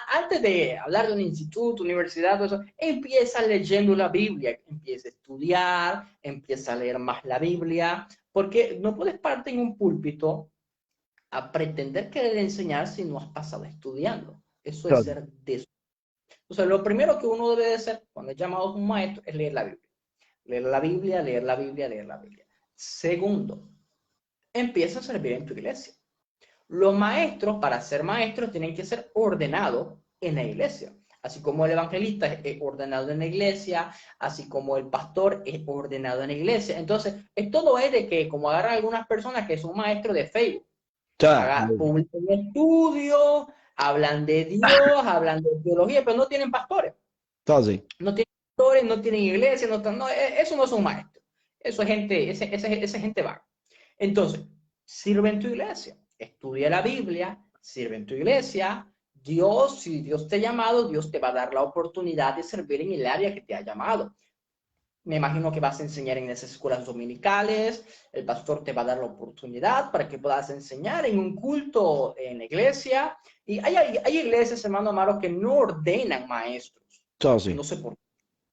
Antes de hablar de un instituto, universidad, todo eso, empieza leyendo la Biblia, empieza a estudiar, empieza a leer más la Biblia, porque no puedes pararte en un púlpito a pretender querer enseñar si no has pasado estudiando. Eso So, es sí. ser des. Entonces, lo primero que uno debe de hacer cuando es llamado a un maestro es leer la Biblia. Leer la Biblia, leer la Biblia, leer la Biblia. Segundo, empieza a servir en tu iglesia. Los maestros, para ser maestros, tienen que ser ordenados en la iglesia. Así como el evangelista es ordenado en la iglesia, así como el pastor es ordenado en la iglesia. Entonces, todo es de que, como agarran algunas personas que son maestros de Facebook, So, publican estudios, hablan de Dios, hablan de teología, pero no tienen pastores. so, sí. No tienen pastores, no tienen iglesia, eso no son maestros. Eso es gente, esa gente vaga. Entonces, sirve en tu iglesia, estudia la Biblia, sirve en tu iglesia. Dios, si Dios te ha llamado, Dios te va a dar la oportunidad de servir en el área que te ha llamado. Me imagino que vas a enseñar en esas escuelas dominicales, el pastor te va a dar la oportunidad para que puedas enseñar en un culto en la iglesia. Y hay iglesias, hermano Amaro, que no ordenan maestros. So, sí. No sé por qué,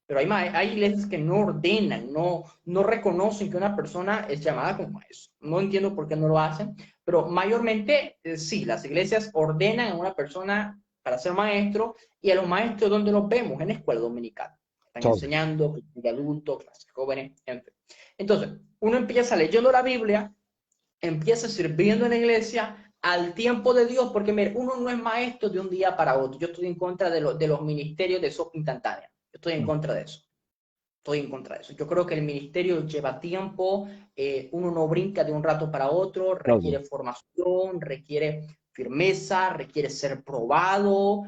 pero hay iglesias que no ordenan, no reconocen que una persona es llamada como maestro. No entiendo por qué no lo hacen, pero mayormente sí, las iglesias ordenan a una persona para ser maestro y a los maestros donde los vemos en la escuela dominical. Están So, sí. enseñando, clases de adultos, clases jóvenes, en fin. Entonces, uno empieza leyendo la Biblia, empieza sirviendo en la iglesia al tiempo de Dios, porque mire, uno no es maestro de un día para otro. Yo estoy en contra de los ministerios de sopa instantánea. Yo estoy en contra de eso. Estoy en contra de eso. Yo creo que el ministerio lleva tiempo, uno no brinca de un rato para otro, So, sí. requiere formación, requiere firmeza, requiere ser probado.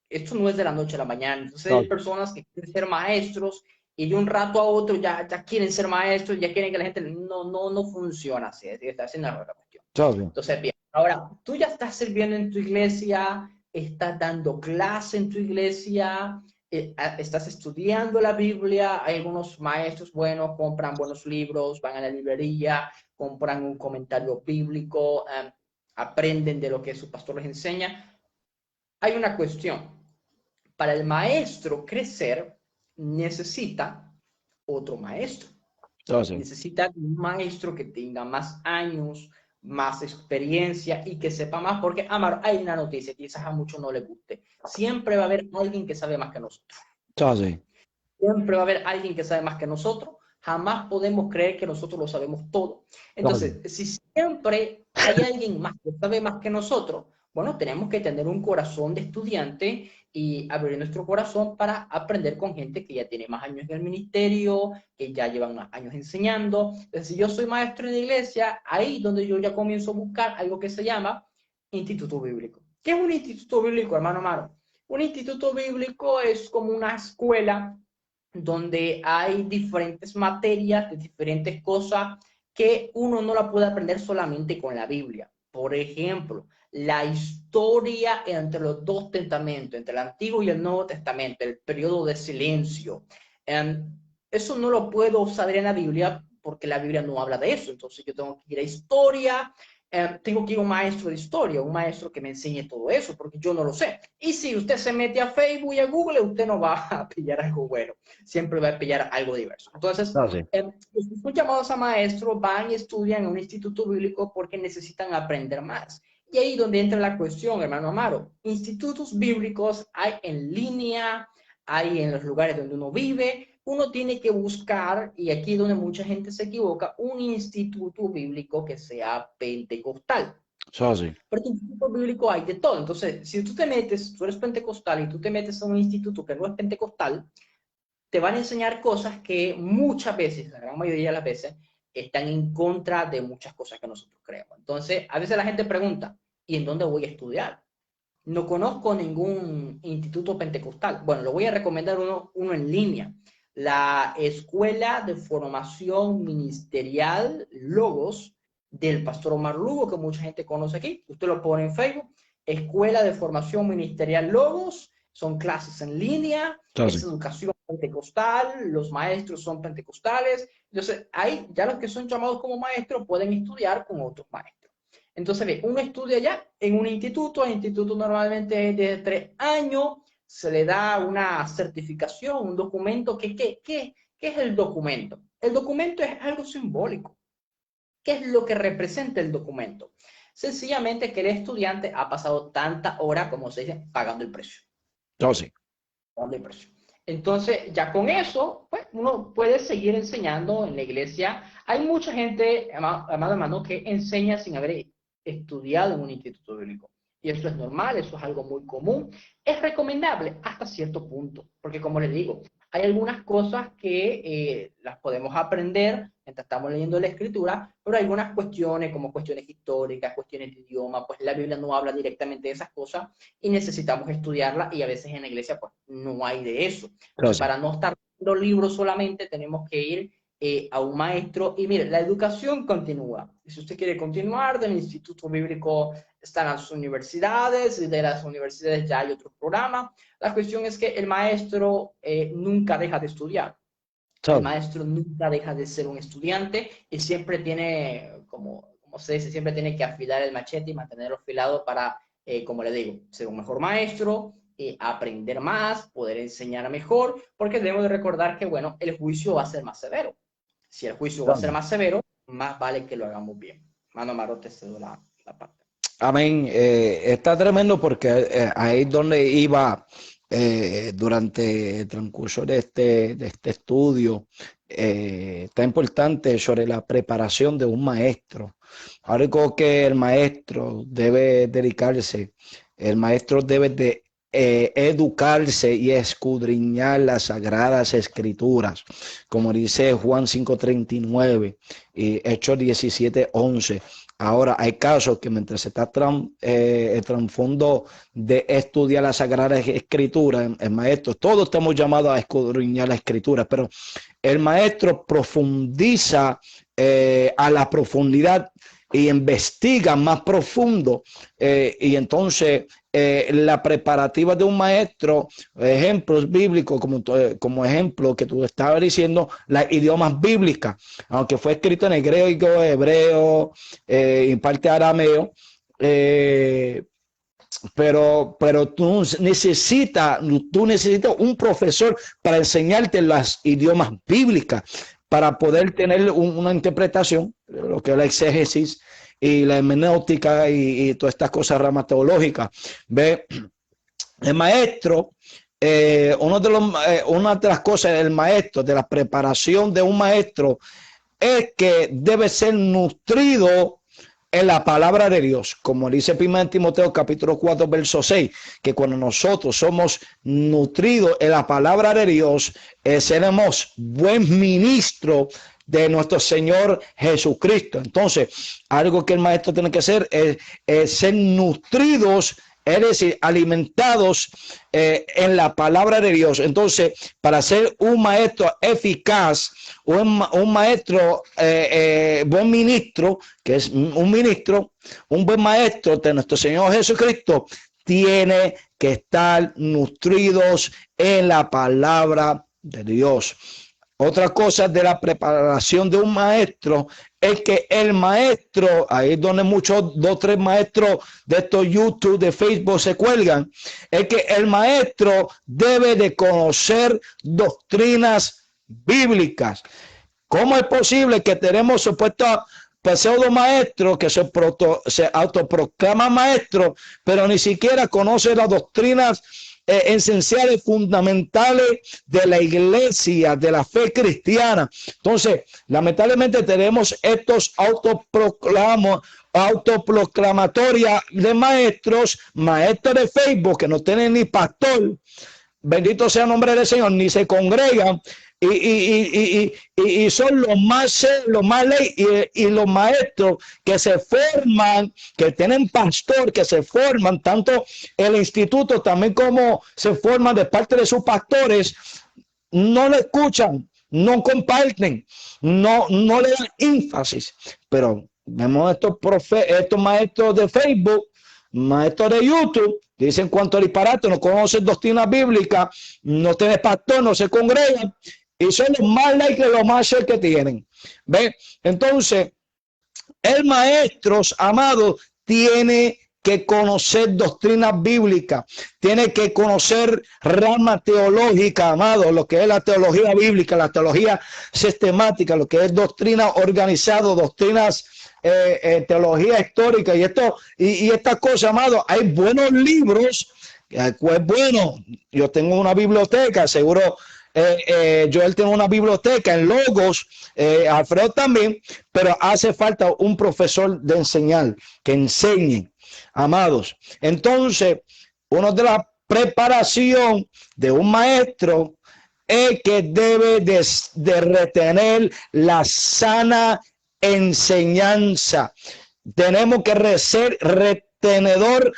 Esto no es de la noche a la mañana. Entonces So, hay personas que quieren ser maestros y de un rato a otro ya quieren ser maestros, ya quieren que la gente no funciona así, está haciendo la cuestión. so, sí. Entonces, bien, ahora tú ya estás sirviendo en tu iglesia, estás dando clase en tu iglesia, estás estudiando la Biblia, hay algunos maestros buenos, compran buenos libros, van a la librería, compran un comentario bíblico, aprenden de lo que su pastor les enseña. Hay una cuestión. Para el maestro crecer, necesita otro maestro. So, sí. Necesita un maestro que tenga más años, más experiencia y que sepa más, porque, Amar, hay una noticia, quizás a muchos no les guste. Siempre va a haber alguien que sabe más que nosotros. So, sí. Siempre va a haber alguien que sabe más que nosotros. Jamás podemos creer que nosotros lo sabemos todo. So, sí. Entonces, si siempre hay alguien más que sabe más que nosotros, Bueno, tenemos que tener un corazón de estudiante y abrir nuestro corazón para aprender con gente que ya tiene más años en el ministerio, que ya llevan más años enseñando. Entonces, si yo soy maestro en la iglesia, ahí donde yo ya comienzo a buscar algo que se llama instituto bíblico. ¿Qué es un instituto bíblico, hermano Maro? Un instituto bíblico es como una escuela donde hay diferentes materias de diferentes cosas que uno no la puede aprender solamente con la Biblia. Por ejemplo, la historia entre los dos testamentos, entre el Antiguo y el Nuevo Testamento, el periodo de silencio. Eso no lo puedo saber en la Biblia porque la Biblia no habla de eso. Entonces yo tengo que ir a historia, tengo que ir a un maestro de historia, un maestro que me enseñe todo eso, porque yo no lo sé. Y si usted se mete a Facebook y a Google, usted no va a pillar algo bueno, siempre va a pillar algo diverso. Entonces, Ah, sí. los que son llamados a maestros van y estudian en un instituto bíblico porque necesitan aprender más. Y ahí donde entra la cuestión, hermano Amaro. Institutos bíblicos hay en línea, hay en los lugares donde uno vive. Uno tiene que buscar, y aquí es donde mucha gente se equivoca, un instituto bíblico que sea pentecostal. Eso sí. Porque en instituto bíblico hay de todo. Entonces, si tú te metes, tú eres pentecostal y tú te metes a un instituto que no es pentecostal, te van a enseñar cosas que muchas veces, la gran mayoría de las veces, están en contra de muchas cosas que nosotros creemos. Entonces, a veces la gente pregunta, ¿y en dónde voy a estudiar? No conozco ningún instituto pentecostal. Bueno, lo voy a recomendar uno en línea. La Escuela de Formación Ministerial Logos del Pastor Omar Lugo, que mucha gente conoce aquí. Usted lo pone en Facebook. Escuela de Formación Ministerial Logos. Son clases en línea. Eso Es sí. educación pentecostal. Los maestros son pentecostales. Entonces, ahí ya los que son llamados como maestros pueden estudiar con otros maestros. Entonces, uno estudia ya en un instituto, el instituto normalmente es de 3 años, se le da una certificación, un documento. ¿Qué es el documento? El documento es algo simbólico. ¿Qué es lo que representa el documento? Sencillamente que el estudiante ha pasado tanta hora, como se dice, pagando el precio. Eso sí. Pagando el precio. Entonces, ya con eso, pues, uno puede seguir enseñando en la iglesia. Hay mucha gente, amado hermano, que enseña sin haber estudiado en un instituto bíblico. Y eso es normal, eso es algo muy común. Es recomendable hasta cierto punto, porque como les digo, hay algunas cosas que las podemos aprender mientras estamos leyendo la escritura, pero hay algunas cuestiones como cuestiones históricas, cuestiones de idioma, pues la Biblia no habla directamente de esas cosas y necesitamos estudiarla y a veces en la iglesia pues no hay de eso. Eso Entonces, sí. para no estar leyendo libros solamente, tenemos que ir a un maestro. Y mire, la educación continúa. Si usted quiere continuar, del Instituto Bíblico están las universidades, y de las universidades ya hay otros programas. La cuestión es que el maestro nunca deja de estudiar. El Eso sí. maestro nunca deja de ser un estudiante y siempre tiene, como se dice, siempre tiene que afilar el machete y mantenerlo afilado para, como le digo, ser un mejor maestro, aprender más, poder enseñar mejor, porque debemos de recordar que, bueno, el juicio va a ser más severo. Si el juicio va a Eso ser sí. más severo, más vale que lo hagamos bien. Mano Maro, te cedo la parte. Amén. Está tremendo porque ahí es donde iba durante el transcurso de este estudio. Está importante sobre la preparación de un maestro. Algo que el maestro debe dedicarse, el maestro debe de educarse y escudriñar las sagradas escrituras, como dice Juan 5:39 y Hechos 17:11. Ahora, hay casos que mientras se está el trasfondo de estudiar la Sagrada Escritura, el maestro, todos estamos llamados a escudriñar la Escritura, pero el maestro profundiza a la profundidad y investiga más profundo y entonces la preparativa de un maestro, ejemplos bíblicos como ejemplo que tú estabas diciendo, las idiomas bíblicas, aunque fue escrito en el griego, hebreo, en parte arameo, pero tú necesitas un profesor para enseñarte los idiomas bíblicas, para poder tener una interpretación, lo que es la exégesis y la hermenéutica y todas estas cosas ramas teológicas. ¿Ve? El maestro, una de las cosas del maestro, de la preparación de un maestro, es que debe ser nutrido en la palabra de Dios, como dice 1 Timoteo capítulo 4 verso 6, que cuando nosotros somos nutridos en la palabra de Dios, seremos buen ministro de nuestro Señor Jesucristo. Entonces, algo que el maestro tiene que hacer es ser nutridos, es decir, alimentados en la palabra de Dios. Entonces, para ser un maestro eficaz, un maestro, buen ministro, que es un ministro, un buen maestro de nuestro Señor Jesucristo, tiene que estar nutridos en la palabra de Dios. Otra cosa de la preparación de un maestro es que el maestro, ahí es donde muchos, dos, tres maestros de estos YouTube, de Facebook se cuelgan, es que el maestro debe de conocer doctrinas bíblicas. ¿Cómo es posible que tenemos supuestos pseudo maestros que se autoproclaman maestros, pero ni siquiera conocen las doctrinas esenciales, fundamentales de la iglesia, de la fe cristiana? Entonces, lamentablemente tenemos estos autoproclamatorias de maestros de Facebook que no tienen ni pastor, bendito sea el nombre del Señor, ni se congregan y son los más ley y los maestros que se forman, que tienen pastor, que se forman tanto el instituto también como se forman de parte de sus pastores, no le escuchan, no comparten, no le dan énfasis. Pero vemos estos maestros de Facebook, maestros de YouTube, dicen cuanto al disparate, no conocen doctrina bíblica, no tienen pastor, no se congregan, y son los más likes, los más share que tienen. ¿Ve? Entonces, el maestro, amado, tiene que conocer doctrinas bíblicas, tiene que conocer rama teológica, amado, lo que es la teología bíblica, la teología sistemática, lo que es doctrina organizada, doctrinas teología histórica y estas cosas, amado. Hay buenos libros, pues bueno, yo tengo una biblioteca, seguro Joel tiene una biblioteca en Logos, Alfredo también, pero hace falta un profesor de enseñar, que enseñe, amados. Entonces, una de la preparación de un maestro es que debe de retener la sana enseñanza. Tenemos que ser retenedor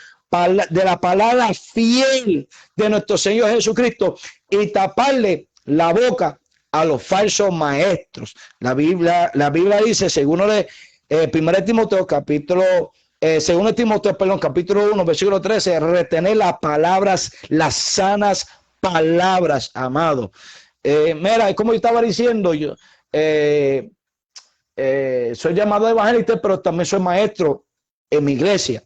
de la palabra fiel de nuestro Señor Jesucristo y taparle la boca a los falsos maestros. La Biblia dice, según de 1 Timoteo capítulo según Timoteo, perdón, capítulo 1, versículo 13, retener las palabras, las sanas palabras, amado. Mira, como yo estaba diciendo, yo soy llamado evangelista, pero también soy maestro en mi iglesia.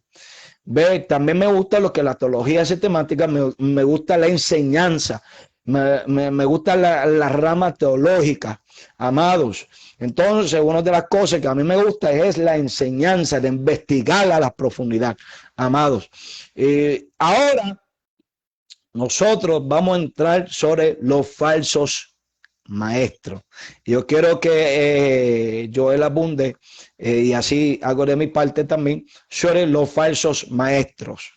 Ve, también me gusta lo que la teología sistemática, me gusta la enseñanza, me gusta la rama teológica, amados. Entonces, una de las cosas que a mí me gusta es la enseñanza, de investigar a la profundidad, amados. Ahora, nosotros vamos a entrar sobre los falsos maestros. Yo quiero que Joel abunde y así hago de mi parte también sobre los falsos maestros.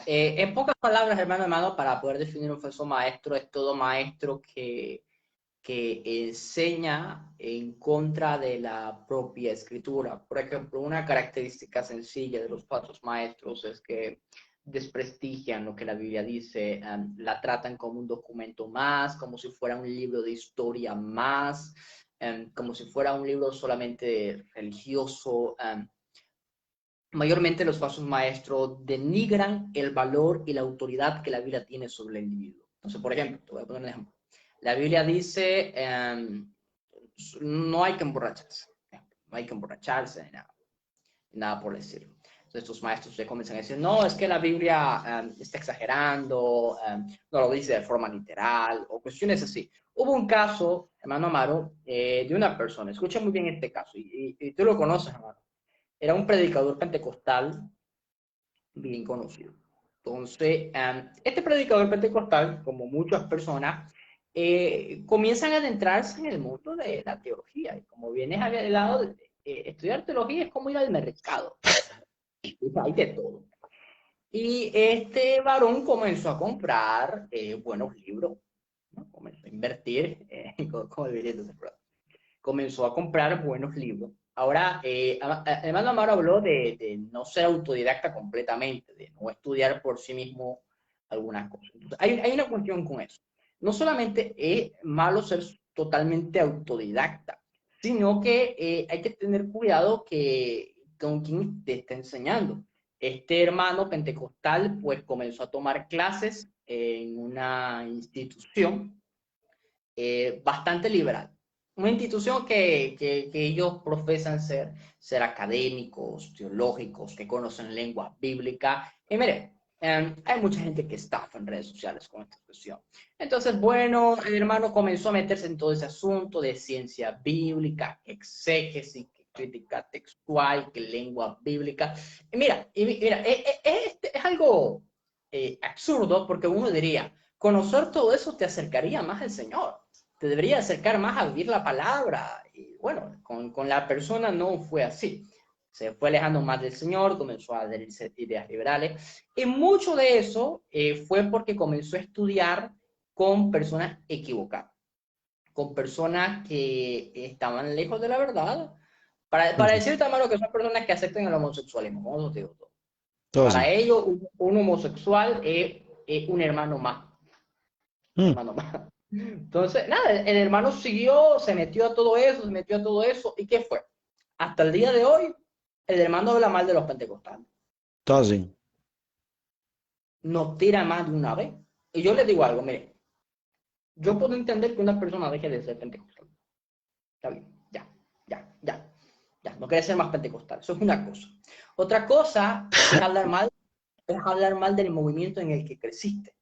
En pocas palabras, hermano, para poder definir un falso maestro, es todo maestro que enseña en contra de la propia escritura. Por ejemplo, una característica sencilla de los falsos maestros es que desprestigian lo que la Biblia dice, la tratan como un documento más, como si fuera un libro de historia más, como si fuera un libro solamente religioso. Mayormente los falsos maestros denigran el valor y la autoridad que la Biblia tiene sobre el individuo. Entonces, por ejemplo, te voy a poner un ejemplo. La Biblia dice, no hay que emborracharse, no hay que emborracharse, nada por decirlo. Entonces estos maestros se comienzan a decir, no, es que la Biblia está exagerando, no lo dice de forma literal, o cuestiones así. Hubo un caso, hermano Amaro, de una persona, escucha muy bien este caso, y tú lo conoces, hermano. Era un predicador pentecostal bien conocido. Entonces, este predicador pentecostal, como muchas personas, comienzan a adentrarse en el mundo de la teología. Y como vienes hablado, estudiar teología es como ir al mercado. Hay de todo. Y este varón comenzó a comprar buenos libros, ¿no? Comenzó a invertir, como diría entonces, comenzó a comprar buenos libros. Ahora, hermano Amaro habló de no ser autodidacta completamente, de no estudiar por sí mismo algunas cosas. Entonces, hay una cuestión con eso. No solamente es malo ser totalmente autodidacta, sino que hay que tener cuidado con quien te está enseñando. Este hermano pentecostal pues comenzó a tomar clases en una institución bastante liberal. Una institución que ellos profesan ser académicos, teológicos, que conocen lengua bíblica. Y mire, hay mucha gente que estafa en redes sociales con esta cuestión. Entonces, bueno, el hermano comenzó a meterse en todo ese asunto de ciencia bíblica, exégesis, crítica textual, que lengua bíblica. Y mira, es algo absurdo porque uno diría, conocer todo eso te acercaría más al Señor, te debería acercar más a vivir la palabra. Y bueno, con la persona no fue así. Se fue alejando más del Señor, comenzó a adherirse ideas liberales. Y mucho de eso fue porque comenzó a estudiar con personas equivocadas, con personas que estaban lejos de la verdad. Para Entonces, decir también lo que son personas que aceptan el homosexualismo, como os digo todo. Para entonces, ellos, un homosexual es un hermano más. Un mm, hermano más. Entonces, nada, el hermano siguió, se metió a todo eso, se metió a todo eso. ¿Y qué fue? Hasta el día de hoy, el hermano habla mal de los pentecostales. entonces, Nos tira más de una vez. Y yo le digo algo, mire, yo puedo entender que una persona deje de ser pentecostal. Está bien, ya. No quiere ser más pentecostal. Eso es una cosa. Otra cosa es hablar mal del movimiento en el que creciste,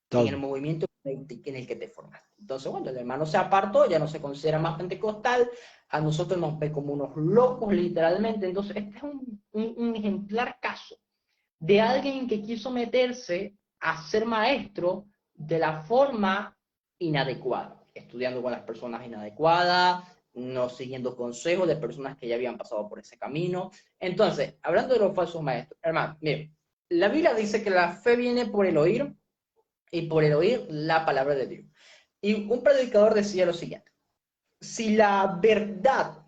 en el entonces, movimiento en el que te formaste. Entonces, bueno, el hermano se apartó, ya no se considera más pentecostal, a nosotros nos ve como unos locos, literalmente. Entonces, este es un ejemplar caso de alguien que quiso meterse a ser maestro de la forma inadecuada, estudiando con las personas inadecuadas, no siguiendo consejos de personas que ya habían pasado por ese camino. Entonces, hablando de los falsos maestros, hermano, mire, la Biblia dice que la fe viene por el oír y por el oír la palabra de Dios. Y un predicador decía lo siguiente: si la verdad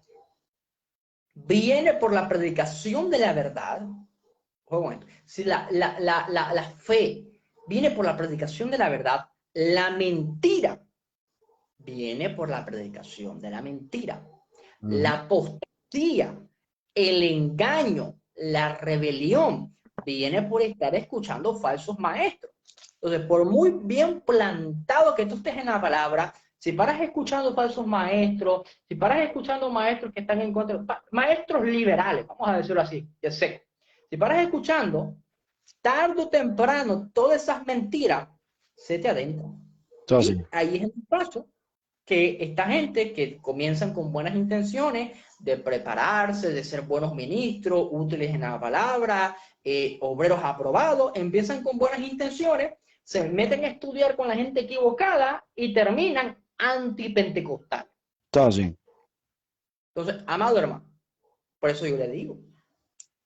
viene por la predicación de la verdad, si la fe viene por la predicación de la verdad, la mentira viene por la predicación de la mentira. ujú, La apostasía, el engaño, la rebelión, viene por estar escuchando falsos maestros. Entonces, por muy bien plantado que tú estés en la palabra, si paras escuchando falsos maestros, si paras escuchando maestros que están en contra, maestros liberales, vamos a decirlo así, ya sé, si paras escuchando, tarde o temprano, todas esas mentiras se te adentran. entonces, Y ahí es el paso que esta gente que comienzan con buenas intenciones de prepararse, de ser buenos ministros, útiles en la palabra, obreros aprobados, empiezan con buenas intenciones, se meten a estudiar con la gente equivocada y terminan antipentecostal. entonces, Entonces, amado hermano, por eso yo le digo,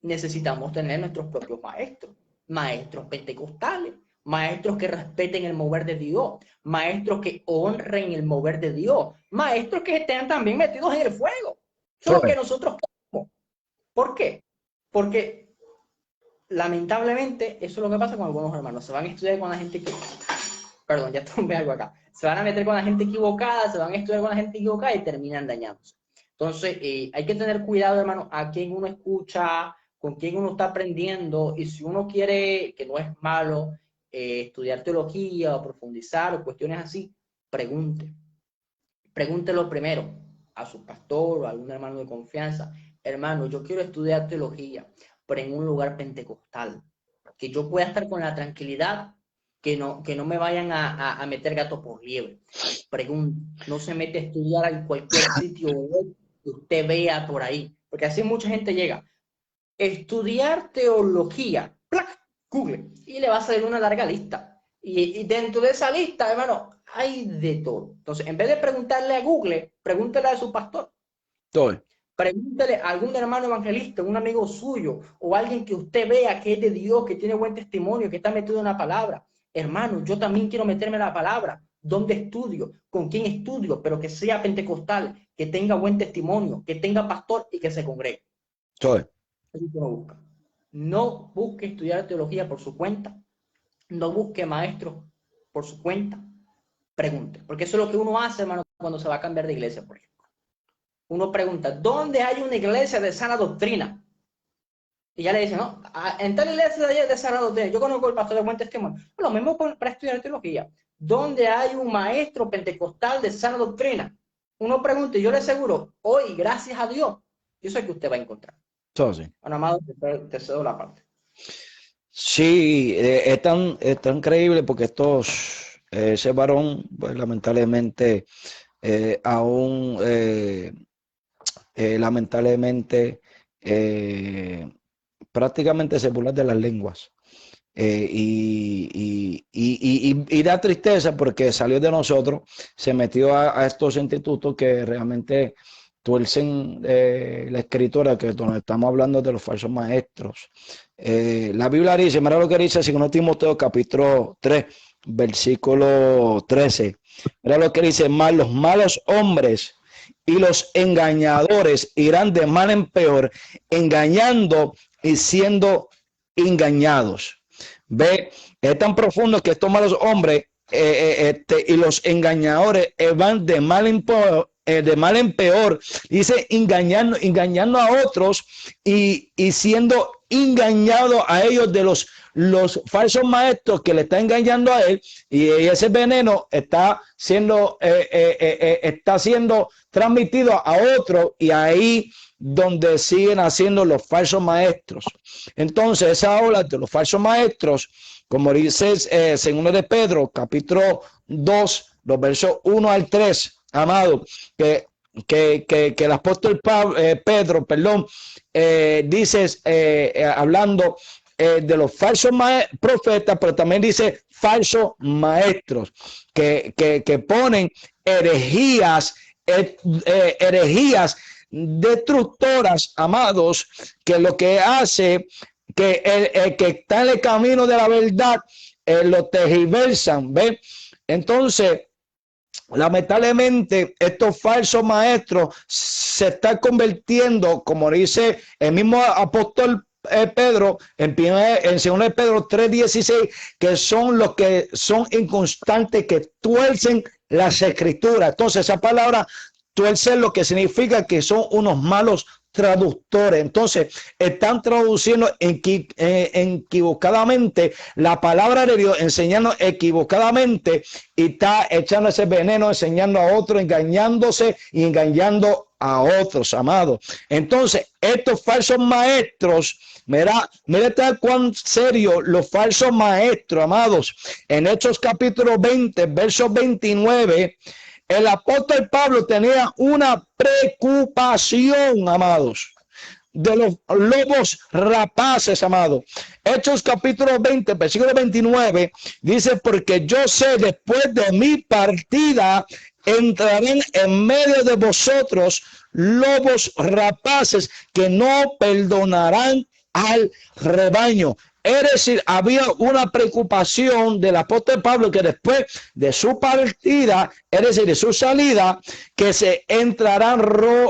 necesitamos tener nuestros propios maestros, maestros pentecostales, maestros que respeten el mover de Dios, maestros que honren el mover de Dios, maestros que estén también metidos en el fuego. Eso es lo que entonces, nosotros queremos. ¿Por qué? Porque lamentablemente eso es lo que pasa con algunos hermanos. Se van a estudiar con la gente que... Perdón, ya tomé algo acá. Se van a meter con la gente equivocada, se van a estudiar con la gente equivocada y terminan dañándose. Entonces, hay que tener cuidado, hermano, a quién uno escucha, con quién uno está aprendiendo, y si uno quiere, que no es malo, estudiar teología o profundizar o cuestiones así, pregunte. Pregúntelo primero a su pastor o a algún hermano de confianza: hermano, yo quiero estudiar teología, pero en un lugar pentecostal, que yo pueda estar con la tranquilidad, que no me vayan a meter gato por liebre. Pregunte, no se mete a estudiar en cualquier sitio web que usted vea por ahí, porque así mucha gente llega. Estudiar teología, ¡plac! Google, y le va a salir una larga lista. Y dentro de esa lista, hermano, hay de todo. Entonces, en vez de preguntarle a Google, pregúntele a su pastor. entonces. Pregúntele a algún hermano evangelista, un amigo suyo, o alguien que usted vea que es de Dios, que tiene buen testimonio, que está metido en la palabra. Hermano, yo también quiero meterme en la palabra. ¿Dónde estudio? ¿Con quién estudio? Pero que sea pentecostal, que tenga buen testimonio, que tenga pastor y que se congregue. Soy. Eso uno busca. No busque estudiar teología por su cuenta. No busque maestros por su cuenta. Pregunte. Porque eso es lo que uno hace, hermano, cuando se va a cambiar de iglesia, por ejemplo. Uno pregunta, ¿dónde hay una iglesia de sana doctrina? Y ya le dicen, no, en tal iglesia de sana doctrina, yo conozco el pastor de buen testimonio. Lo mismo para estudiar teología. ¿Dónde hay un maestro pentecostal de sana doctrina? Uno pregunta, y yo le aseguro, hoy, gracias a Dios, yo sé que usted va a encontrar. Sí. Bueno, amado, te cedo la parte. Sí, es tan increíble porque ese varón, pues lamentablemente, aún, lamentablemente, prácticamente se burla de las lenguas. Y da tristeza porque salió de nosotros, se metió a estos institutos que realmente tuercen la escritura, que donde estamos hablando de los falsos maestros. La Biblia dice, mira lo que dice 2 Timoteo capítulo 3, versículo 13. Mira lo que dice, más los malos hombres y los engañadores irán de mal en peor, engañando y siendo engañados. Ve, es tan profundo que estos malos hombres y los engañadores van de mal en peor, dice engañando a otros y siendo engañado a ellos de los falsos maestros que le están engañando a él, y ese veneno está siendo transmitido a otros, y ahí donde siguen haciendo los falsos maestros. Entonces esa ola de los falsos maestros, como dice 2 de Pedro capítulo 2, los versos 1 al 3, amado, que el apóstol Pedro, perdón, dice, hablando de los falsos profetas, pero también dice falsos maestros que ponen herejías destructoras, amados, que lo que hace que el que está en el camino de la verdad lo tergiversan, ¿ven? Entonces, lamentablemente, estos falsos maestros se están convirtiendo, como dice el mismo apóstol Pedro, en 2 de Pedro 3:16, que son los que son inconstantes, que tuercen las escrituras. Entonces, esa palabra tuerce lo que significa que son unos malos traductores. Entonces están traduciendo equivocadamente la palabra de Dios, enseñando equivocadamente, y está echando ese veneno, enseñando a otros, engañándose y engañando a otros, amados. Entonces estos falsos maestros, mira cuán serio los falsos maestros, amados. En Hechos capítulo 20, versos 29, el apóstol Pablo tenía una preocupación, amados, de los lobos rapaces, amados. Hechos capítulo 20, versículo 29, dice, porque yo sé, después de mi partida, entrarán en medio de vosotros lobos rapaces que no perdonarán al rebaño. Es decir, había una preocupación del apóstol Pablo que después de su partida, es decir, de su salida, que se entrarán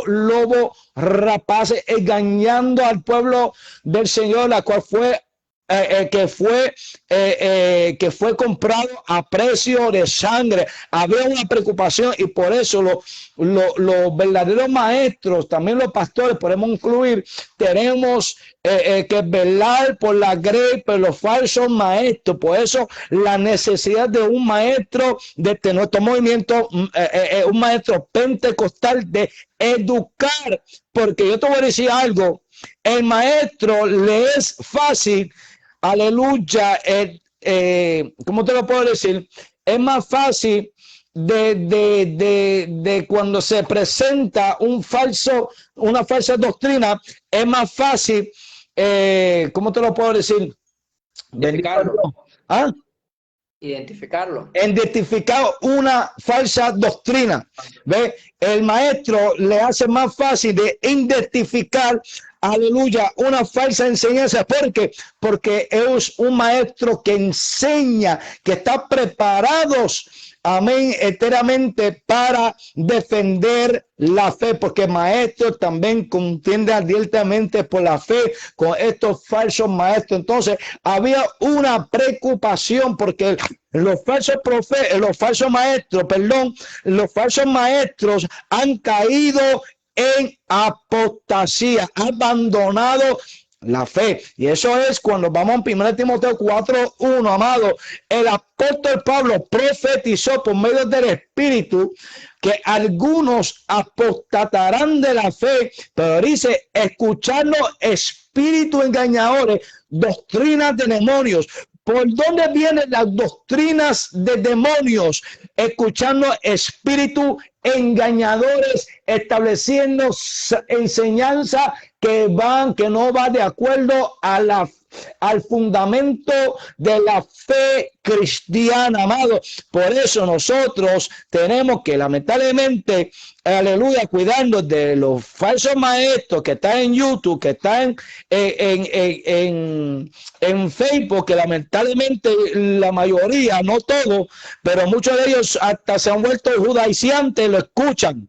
lobos rapaces engañando al pueblo del Señor, la cual fue que fue comprado a precio de sangre. Había una preocupación, y por eso los verdaderos maestros, también los pastores, podemos incluir, tenemos que velar por la grey, por los falsos maestros. Por eso la necesidad de un maestro de nuestro movimiento, un maestro pentecostal, de educar, porque yo te voy a decir algo, el maestro le es fácil, aleluya, ¿cómo te lo puedo decir? Es más fácil de cuando se presenta una falsa doctrina, es más fácil, ¿cómo te lo puedo decir? De picarlo. ¿Ah? Identificarlo. Identificar una falsa doctrina. ¿Ve? El maestro le hace más fácil de identificar, aleluya, una falsa enseñanza. ¿Por qué? Porque es un maestro que enseña, que está preparados, amén, enteramente para defender la fe, porque el maestro también contiende abiertamente por la fe con estos falsos maestros. Entonces había una preocupación porque los falsos maestros, los falsos maestros han caído en apostasía, abandonado la fe. Y eso es cuando vamos a 1 Timoteo 4:1, amado. El apóstol Pablo profetizó por medio del Espíritu que algunos apostatarán de la fe, pero dice, escuchando espíritus engañadores, doctrinas de demonios. ¿Por dónde vienen las doctrinas de demonios? Escuchando espíritus engañadores, estableciendo enseñanza que no va de acuerdo al fundamento de la fe cristiana, amado. Por eso nosotros tenemos que, lamentablemente, aleluya, cuidando de los falsos maestros que están en YouTube, que están en Facebook, que lamentablemente la mayoría, no todos, pero muchos de ellos hasta se han vuelto judaizantes, lo escuchan.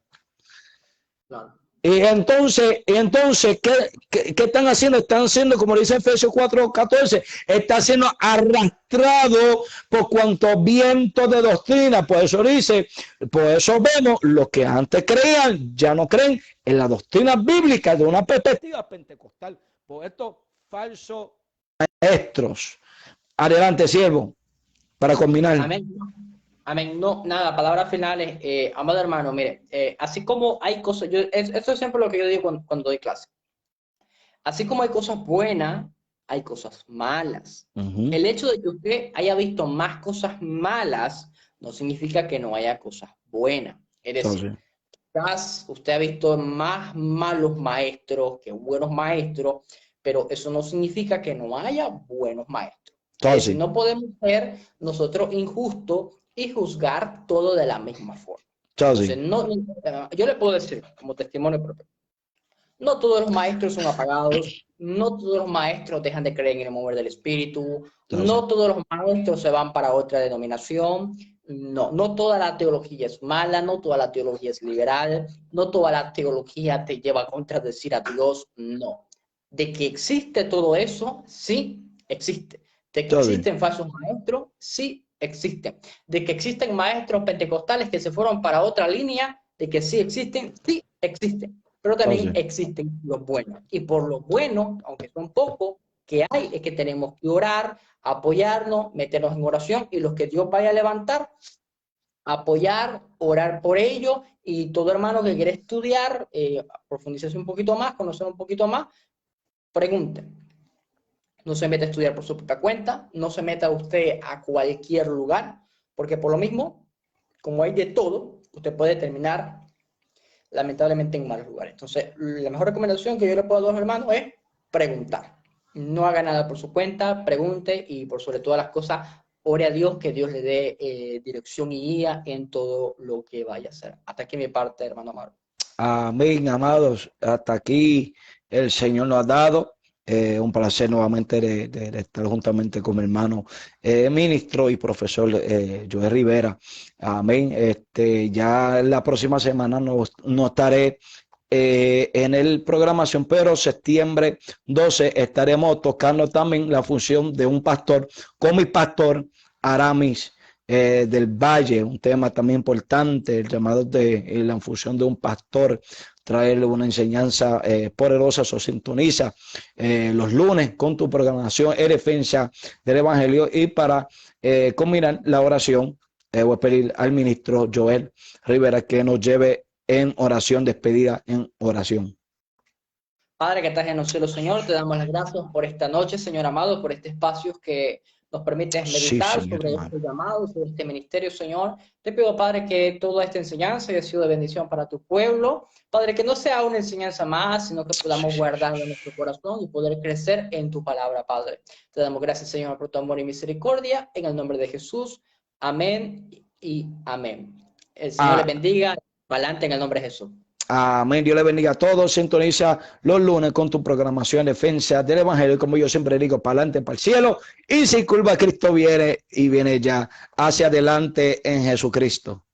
Claro. Y entonces, ¿qué están haciendo? Están siendo, como dice Efesios 4:14, está siendo arrastrado por cuanto viento de doctrina. Por eso dice, por eso vemos los que antes creían, ya no creen en la doctrina bíblica de una perspectiva pentecostal. Por estos falsos maestros. Adelante, siervo, para combinar. Amén. Amén. No, nada, palabras finales. Amado hermano, mire, así como hay cosas, esto es siempre lo que yo digo cuando doy clase. Así como hay cosas buenas, hay cosas malas. El hecho de que usted haya visto más cosas malas no significa que no haya cosas buenas. Es decir, quizás usted ha visto más malos maestros que buenos maestros, pero eso no significa que no haya buenos maestros. Es decir, no podemos ser nosotros injustos y juzgar todo de la misma forma. Entonces, yo le puedo decir, como testimonio propio, no todos los maestros son apagados, no todos los maestros dejan de creer en el mover del espíritu, no todos los maestros se van para otra denominación, no toda la teología es mala, no toda la teología es liberal, no toda la teología te lleva a contradecir a Dios, no. De que existe todo eso, sí, existe. De que existen falsos maestros, sí, existen. De que existen maestros pentecostales que se fueron para otra línea, de que sí existen, sí, existen. Pero también existen los buenos. Y por los buenos, aunque son pocos, que hay, es que tenemos que orar, apoyarnos, meternos en oración, y los que Dios vaya a levantar, apoyar, orar por ellos, y todo hermano que quiere estudiar, profundizarse un poquito más, conocer un poquito más, pregunte. No se meta a estudiar por su propia cuenta, no se meta usted a cualquier lugar, porque por lo mismo, como hay de todo, usted puede terminar lamentablemente en malos lugares. Entonces, la mejor recomendación que yo le puedo dar a los hermanos es preguntar. No haga nada por su cuenta, pregunte, y por sobre todas las cosas, ore a Dios, que Dios le dé dirección y guía en todo lo que vaya a hacer. Hasta aquí mi parte, hermano Amaro. Amén, amados. Hasta aquí el Señor nos ha dado. Un placer nuevamente de estar juntamente con mi hermano ministro y profesor Joel Rivera. Amén. Ya la próxima semana no estaré en el programación, pero septiembre 12 estaremos tocando también la función de un pastor con mi pastor Aramis del Valle, un tema también importante, el llamado de la función de un pastor, traerle una enseñanza poderosa. Se sintoniza los lunes con tu programación en defensa del Evangelio. Y para combinar la oración, voy a pedir al ministro Joel Rivera que nos lleve en oración, despedida en oración. Padre que estás en los cielos, Señor, te damos las gracias por esta noche, Señor amado, por este espacio que nos permites meditar sobre este llamado, sobre este ministerio, Señor. Te pido, Padre, que toda esta enseñanza haya sido de bendición para tu pueblo. Padre, que no sea una enseñanza más, sino que podamos guardarla en nuestro corazón y poder crecer en tu palabra, Padre. Te damos gracias, Señor, por tu amor y misericordia. En el nombre de Jesús. Amén y amén. El Señor les bendiga. Para adelante en el nombre de Jesús. Amén. Dios le bendiga a todos. Sintoniza los lunes con tu programación en defensa del Evangelio. Como yo siempre digo, para adelante, para el cielo. Y sin curva, Cristo viene y viene ya hacia adelante en Jesucristo.